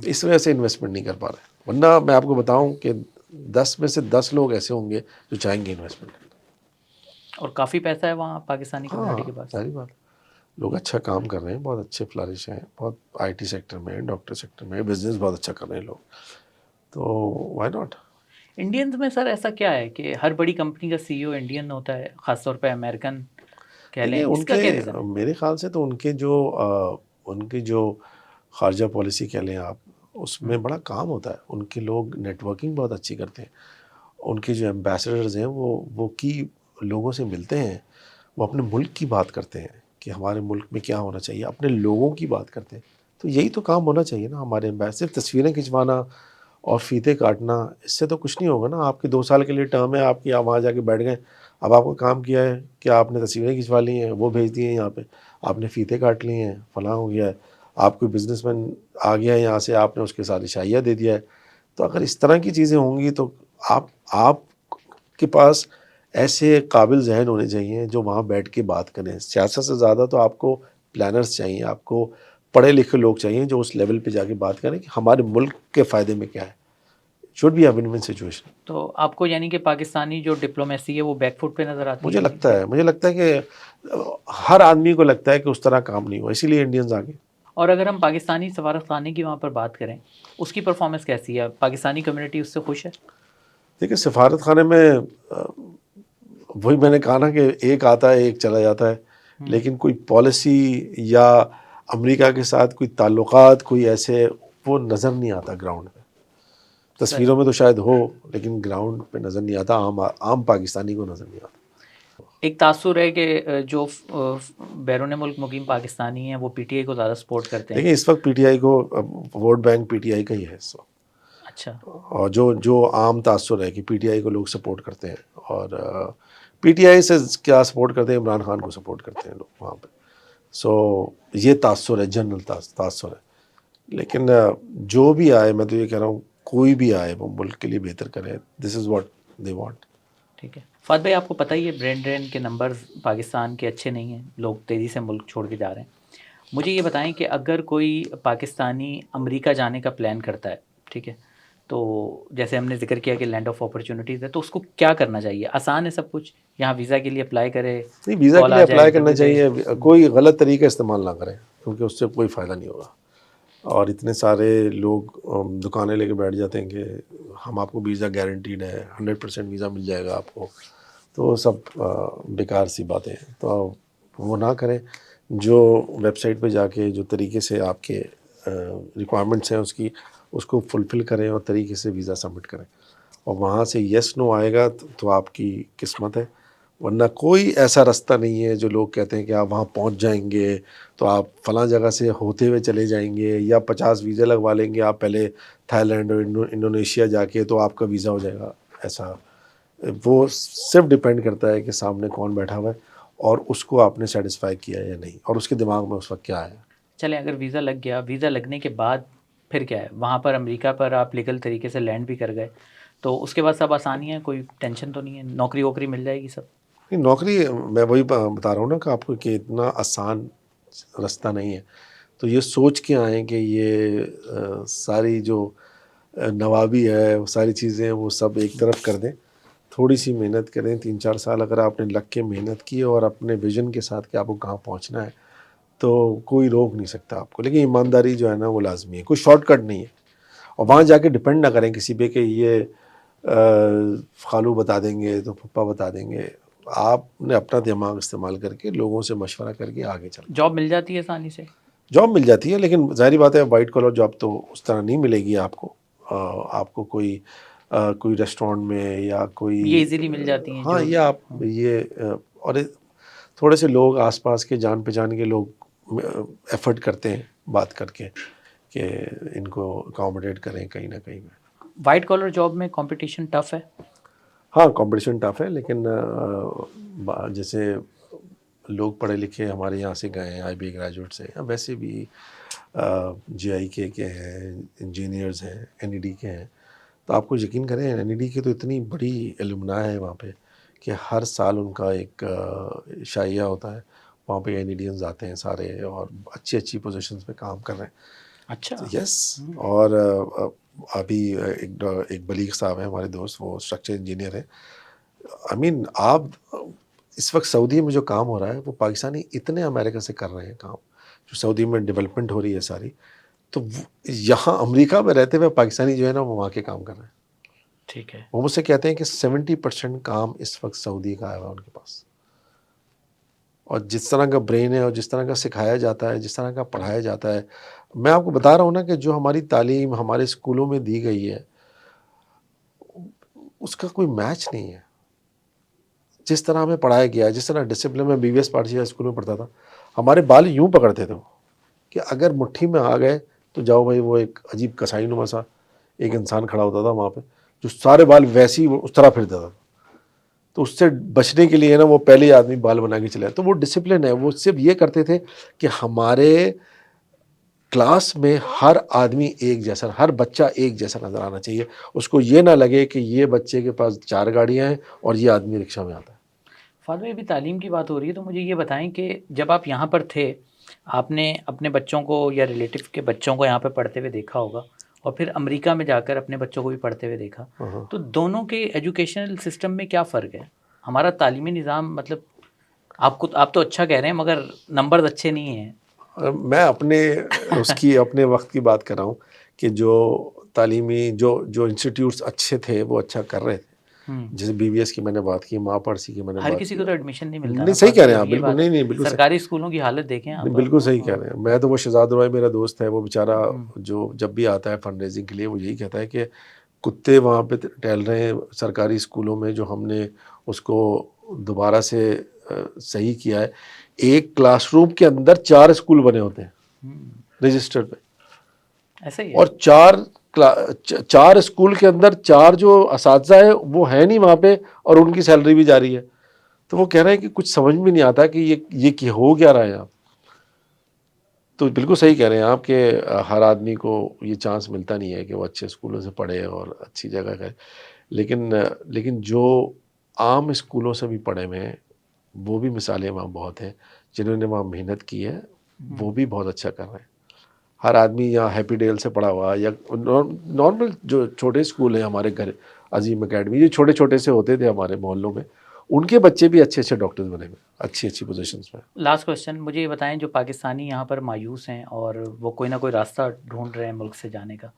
اس وجہ سے انویسٹمنٹ نہیں کر پا رہے. ورنہ میں آپ کو بتاؤں کہ 10 میں سے 10 لوگ ایسے ہوں گے جو چاہیں گے انویسٹمنٹ کرنا. اور کافی پیسہ ہے وہاں پاکستانی ہاں کمیونٹی کے پاس. ساری بات، لوگ اچھا کام کر رہے ہیں، بہت اچھے فلارش ہیں، بہت آئی ٹی سیکٹر میں، ڈاکٹر سیکٹر میں، بزنس بہت اچھا کر رہے ہیں لوگ، تو وائی ناٹ. انڈینز میں سر ایسا کیا ہے کہ ہر بڑی کمپنی کا سی ای او انڈین ہوتا ہے، خاص طور پہ امریکن کہہ لیں، دیکھیے اس ان کا کے کیا ریزن ہے؟ میرے خیال سے تو ان کی جو خارجہ پالیسی کہہ لیں آپ، اس میں بڑا کام ہوتا ہے. ان کے لوگ نیٹ ورکنگ بہت اچھی کرتے ہیں. ان کے جو ایمبیسڈرز ہیں وہ کی لوگوں سے ملتے ہیں، وہ اپنے ملک کی بات کرتے ہیں کہ ہمارے ملک میں کیا ہونا چاہیے، اپنے لوگوں کی بات کرتے ہیں. تو یہی تو کام ہونا چاہیے نا ہمارے ایمبیسڈر. صرف تصویریں کھنچوانا اور فیتے کاٹنا، اس سے تو کچھ نہیں ہوگا نا. آپ کی 2 سال کے لیے ٹرم ہے آپ کی، آپ وہاں جا کے بیٹھ گئے، اب آپ کو کام کیا ہے کہ آپ نے تصویریں کھنچوا لی ہیں، وہ بھیج دی ہیں یہاں پہ، آپ نے فیتے کاٹ لی ہیں، فلاں ہو گیا ہے، آپ کوئی بزنس مین آ گیا ہے یہاں سے، آپ نے اس کے ساتھ عشائیہ دے دیا ہے. تو اگر اس طرح کی چیزیں ہوں گی تو آپ کے پاس ایسے قابل ذہن ہونے چاہیے جو وہاں بیٹھ کے بات کریں. سیاست سے زیادہ تو آپ کو پلانرز چاہیے، آپ کو پڑھے لکھے لوگ چاہیے جو اس لیول پہ جا کے بات کریں کہ ہمارے ملک کے فائدے میں کیا ہے. Should be a one one situation. تو آپ کو یعنی کہ پاکستانی جو ڈپلومیسی ہے وہ بیک فٹ پہ نظر آتی مجھے ہے؟ لگتا ہے کہ ہر آدمی کو لگتا ہے کہ اس طرح کام نہیں ہوا، اسی لیے انڈینز آگے. اور اگر ہم پاکستانی سفارت خانے کی وہاں پر بات کریں، اس کی پرفارمنس کیسی ہے؟ پاکستانی کمیونٹی اس سے خوش ہے؟ دیکھیے سفارت خانے میں وہی میں نے کہا نا کہ ایک آتا ہے ایک چلا جاتا ہے، لیکن کوئی پالیسی یا امریکہ کے ساتھ کوئی تعلقات کوئی ایسے وہ نظر نہیں آتا گراؤنڈ پہ. تصویروں میں تو شاید ہو لیکن گراؤنڈ پہ نظر نہیں آتا، عام پاکستانی کو نظر نہیں آتا. ایک تاثر ہے کہ جو بیرون ملک مقیم پاکستانی ہیں وہ پی ٹی آئی کو زیادہ سپورٹ کرتے ہیں. دیکھیں اس وقت پی ٹی آئی کو vote bank P T I کا ہی ہے اس وقت. اچھا. اور جو عام تاثر ہے کہ پی ٹی آئی کو لوگ سپورٹ کرتے ہیں، اور پی ٹی آئی سے کیا سپورٹ کرتے ہیں، عمران خان کو سپورٹ کرتے ہیں لوگ وہاں پہ. سو یہ تاثر ہے، جنرل تاثر ہے. لیکن جو بھی آئے، میں تو یہ کہہ رہا ہوں کوئی بھی آئے وہ ملک کے لیے بہتر کرے. دس از واٹ دے وانٹ. ٹھیک ہے فہد بھائی، آپ کو پتہ ہی ہے برین ڈرین کے نمبرز پاکستان کے اچھے نہیں ہیں، لوگ تیزی سے ملک چھوڑ کے جا رہے ہیں. مجھے یہ بتائیں کہ اگر کوئی پاکستانی امریکہ جانے کا پلان کرتا ہے، ٹھیک ہے، تو جیسے ہم نے ذکر کیا کہ لینڈ آف اپرچونیٹیز ہے، تو اس کو کیا کرنا چاہیے؟ آسان ہے سب کچھ، یہاں ویزا کے لیے اپلائی کرے، نہیں، ویزا کے کال آ لیے جائے، اپلائی کرنا انٹرویو دے. چاہیے، کوئی غلط طریقہ استعمال نہ کریں کیونکہ اس سے کوئی فائدہ نہیں ہوگا. اور اتنے سارے لوگ دکانیں لے کے بیٹھ جاتے ہیں کہ ہم آپ کو ویزا گارنٹیڈ ہے، 100% ویزا مل جائے گا آپ کو، تو وہ سب بیکار سی باتیں ہیں. تو وہ نہ کریں. جو ویب سائٹ پہ جا کے جو طریقے سے آپ کے ریکوائرمنٹس ہیں اس کو فلفل کریں اور طریقے سے ویزا سبمٹ کریں، اور وہاں سے یس نو آئے گا تو آپ کی قسمت ہے. ورنہ کوئی ایسا رستہ نہیں ہے جو لوگ کہتے ہیں کہ آپ وہاں پہنچ جائیں گے تو آپ فلاں جگہ سے ہوتے ہوئے چلے جائیں گے، یا 50 ویزے لگوا لیں گے آپ پہلے تھائی لینڈ اور انڈونیشیا جا کے تو آپ کا ویزا ہو جائے گا. ایسا وہ صرف ڈپینڈ کرتا ہے کہ سامنے کون بیٹھا ہوا ہے اور اس کو آپ نے سیٹسفائی کیا ہے یا نہیں، اور اس کے دماغ میں اس وقت کیا ہے. چلیں اگر ویزا لگ گیا، ویزا لگنے کے بعد پھر کیا ہے؟ وہاں پر امریکہ پر آپ لیگل طریقے سے لینڈ بھی کر گئے، تو اس کے بعد سب آسانی ہے، کوئی ٹینشن تو نہیں ہے، نوکری ووکری مل جائے گی سب؟ نہیں، نوکری میں وہی بتا رہا ہوں نا کہ آپ کو کہ اتنا آسان رستہ نہیں ہے. تو یہ سوچ کے آئیں کہ یہ ساری جو نوابی ہے، وہ ساری چیزیں وہ سب ایک طرف کر دیں، تھوڑی سی محنت کریں. 3-4 سال اگر آپ نے لگ کے محنت کی اور اپنے ویژن کے ساتھ کہ آپ کو کہاں پہنچنا ہے تو کوئی روک نہیں سکتا آپ کو. لیکن ایمانداری جو ہے نا وہ لازمی ہے، کوئی شارٹ کٹ نہیں ہے. اور وہاں جا کے ڈپینڈ نہ کریں کسی پہ کہ یہ خالو بتا دیں گے تو پھپھا بتا دیں گے. آپ نے اپنا دماغ استعمال کر کے لوگوں سے مشورہ کر کے آگے چلیں. جاب مل جاتی ہے آسانی سے؟ جاب مل جاتی ہے، لیکن ظاہری بات ہے وائٹ کالر جاب تو اس طرح نہیں ملے گی آپ کو. آپ کو کوئی ریسٹورینٹ میں یا کوئی، یہ ایزیلی مل جاتی ہیں ہاں، جو؟ یہ آپ اور تھوڑے سے لوگ آس پاس کے جان پہچان کے لوگ ایفرٹ کرتے ہیں بات کر کے کہ ان کو اکاموڈیٹ کریں کہیں نہ کہیں میں. وائٹ کالر جاب میں کمپٹیشن ٹف ہے؟ ہاں کمپٹیشن ٹف ہے، لیکن جیسے لوگ پڑھے لکھے ہمارے یہاں سے گئے ہیں، آئی بی گریجویٹ سے، ویسے بھی جے آئی کے ہیں، انجینئرز ہیں، این ای ڈی کے ہیں. تو آپ کو یقین کریں این ای ڈی کی تو اتنی بڑی علمنا ہے وہاں پہ کہ ہر سال ان کا ایک شائعہ ہوتا ہے, وہاں پہ کینیڈینز آتے ہیں سارے اور اچھی اچھی پوزیشنز پہ کام کر رہے ہیں. اچھا. یس. اور ابھی ایک بلیغ صاحب ہیں ہمارے دوست, وہ اسٹرکچر انجینئر ہیں. آئی مین آپ اس وقت سعودی میں جو کام ہو رہا ہے وہ پاکستانی اتنے امریکہ سے کر رہے ہیں کام, جو سعودی میں ڈیولپمنٹ ہو رہی ہے ساری, تو یہاں امریکہ میں رہتے ہوئے پاکستانی جو ہے نا وہ وہاں کے کام کر رہے ہیں. ٹھیک ہے. وہ مجھ سے کہتے ہیں کہ 70% کام اس وقت سعودی کا آیا ہوا ان کے پاس, اور جس طرح کا برین ہے اور جس طرح کا سکھایا جاتا ہے, جس طرح کا پڑھایا جاتا ہے, میں آپ کو بتا رہا ہوں نا کہ جو ہماری تعلیم ہمارے اسکولوں میں دی گئی ہے اس کا کوئی میچ نہیں ہے. جس طرح ہمیں پڑھایا گیا ہے, جس طرح ڈسپلن میں BVS پارٹی اسکول میں پڑھتا تھا, ہمارے بال یوں پکڑتے تھے وہ کہ اگر مٹھی میں آ گئے تو جاؤ بھائی. وہ ایک عجیب کسائی نما سا ایک انسان کھڑا ہوتا تھا وہاں پہ جو سارے بال ویسے ہی اس طرح پھرتا تھا, تو اس سے بچنے کے لیے نا وہ پہلے آدمی بال بنا کے چلا. تو وہ ڈسپلن ہے. وہ صرف یہ کرتے تھے کہ ہمارے کلاس میں ہر آدمی ایک جیسا, ہر بچہ ایک جیسا نظر آنا چاہیے. اس کو یہ نہ لگے کہ یہ بچے کے پاس 4 گاڑیاں ہیں اور یہ آدمی رکشہ میں آتا ہے. فہد بھائی, ابھی تعلیم کی بات ہو رہی ہے تو مجھے یہ بتائیں کہ جب آپ یہاں پر تھے, آپ نے اپنے بچوں کو یا ریلیٹیو کے بچوں کو یہاں پہ پڑھتے ہوئے دیکھا ہوگا, اور پھر امریکہ میں جا کر اپنے بچوں کو بھی پڑھتے ہوئے دیکھا, تو دونوں کے ایجوکیشنل سسٹم میں کیا فرق ہے؟ ہمارا تعلیمی نظام, مطلب آپ تو اچھا کہہ رہے ہیں مگر نمبرز اچھے نہیں ہیں. میں اپنے وقت کی بات کر رہا ہوں کہ جو تعلیمی جو انسٹیٹیوٹس اچھے تھے وہ اچھا کر رہے تھے. جیسے BVS کی میں نے بات کی, ماں پرسی کی میں نے ہر بات کسی کی. کو تو ایڈمیشن نہیں ملتا. نہیں, صحیح کہہ رہے ہیں آپ, بالکل نہیں بالکل سرکاری اسکولوں کی حالت دیکھیں آپ. بالکل صحیح کہہ رہے ہیں. میں تو وہ شہزاد رائے میرا دوست ہے, وہ بیچارہ جو جب بھی آتا ہے فنڈ ریزنگ کے لیے وہ یہی کہتا ہے کہ کتے وہاں پہ ٹہل رہے ہیں سرکاری اسکولوں میں, جو ہم نے اس کو دوبارہ سے صحیح کیا ہے. ایک کلاس روم کے اندر 4 اسکول بنے ہوتے ہیں رجسٹر پہ, ایسا ہی ہے. اور 4 اسکول کے اندر 4 جو اساتذہ ہیں وہ ہیں نہیں وہاں پہ, اور ان کی سیلری بھی جاری ہے. تو وہ کہہ رہے ہیں کہ کچھ سمجھ میں نہیں آتا کہ یہ ہو کیا رہا ہے یہاں. تو بالکل صحیح کہہ رہے ہیں آپ کہ ہر آدمی کو یہ چانس ملتا نہیں ہے کہ وہ اچھے اسکولوں سے پڑھے اور اچھی جگہ کرے. لیکن جو عام اسکولوں سے بھی پڑھے ہوئے ہیں وہ بھی مثالیں وہاں بہت ہیں, جنہوں نے وہاں محنت کی ہے وہ بھی بہت اچھا کر رہے ہیں. ہر آدمی یہاں ہیپی ڈیل سے پڑھا ہوا, یا نارمل جو چھوٹے اسکول ہیں ہمارے گھر, عظیم اکیڈمی, جو چھوٹے چھوٹے سے ہوتے تھے ہمارے محلوں میں, ان کے بچے بھی اچھے اچھے ڈاکٹرز بنے ہوئے, اچھی اچھی پوزیشنز میں. لاسٹ کویشچن, مجھے یہ بتائیں, جو پاکستانی یہاں پر مایوس ہیں اور وہ کوئی نہ کوئی راستہ ڈھونڈ رہے ہیں ملک سے جانے کا,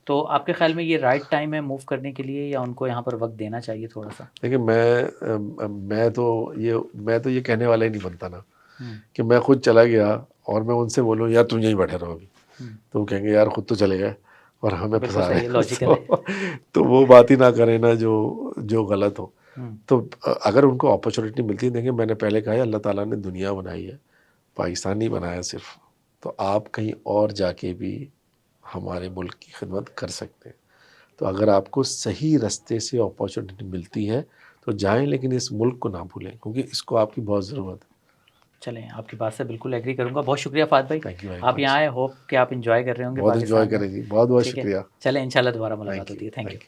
تو آپ کے خیال میں یہ رائٹ ٹائم ہے موو کرنے کے لیے, یا ان کو یہاں پر وقت دینا چاہیے تھوڑا سا؟ دیکھیں, میں تو یہ کہنے والا ہی نہیں بنتا نا کہ میں خود چلا گیا اور میں ان سے بولوں یار تم یہیں بیٹھے رہو ابھی, تو وہ کہیں گے یار خود تو چلے گئے اور ہمیں پھنسا رہے ہیں. تو وہ بات ہی نہ کریں نا جو غلط ہو. تو اگر ان کو اپرچونیٹی ملتی ہے, دیکھیں میں نے پہلے کہا ہے اللہ تعالیٰ نے دنیا بنائی ہے, پاکستان نہیں بنایا صرف, تو آپ کہیں اور جا کے بھی ہمارے ملک کی خدمت کر سکتے ہیں. تو اگر آپ کو صحیح رستے سے اپرچونیٹی ملتی ہے تو جائیں, لیکن اس ملک کو نہ بھولیں کیونکہ اس کو آپ کی بہت ضرورت ہے. چلیں, آپ کی بات سے بالکل ایگری کروں گا. بہت شکریہ فہد بھائی, تھینک یو ویری آپ مچ. یہاں آئے, ہوپ کہ آپ انجوائے کر رہے ہوں گے بہت انجوائے پاکستان میں. کریں جی, بہت ٹھیک ہے, شکریہ. چلیں انشاءاللہ دوبارہ ملاقات ہوتی ہے. Thank you.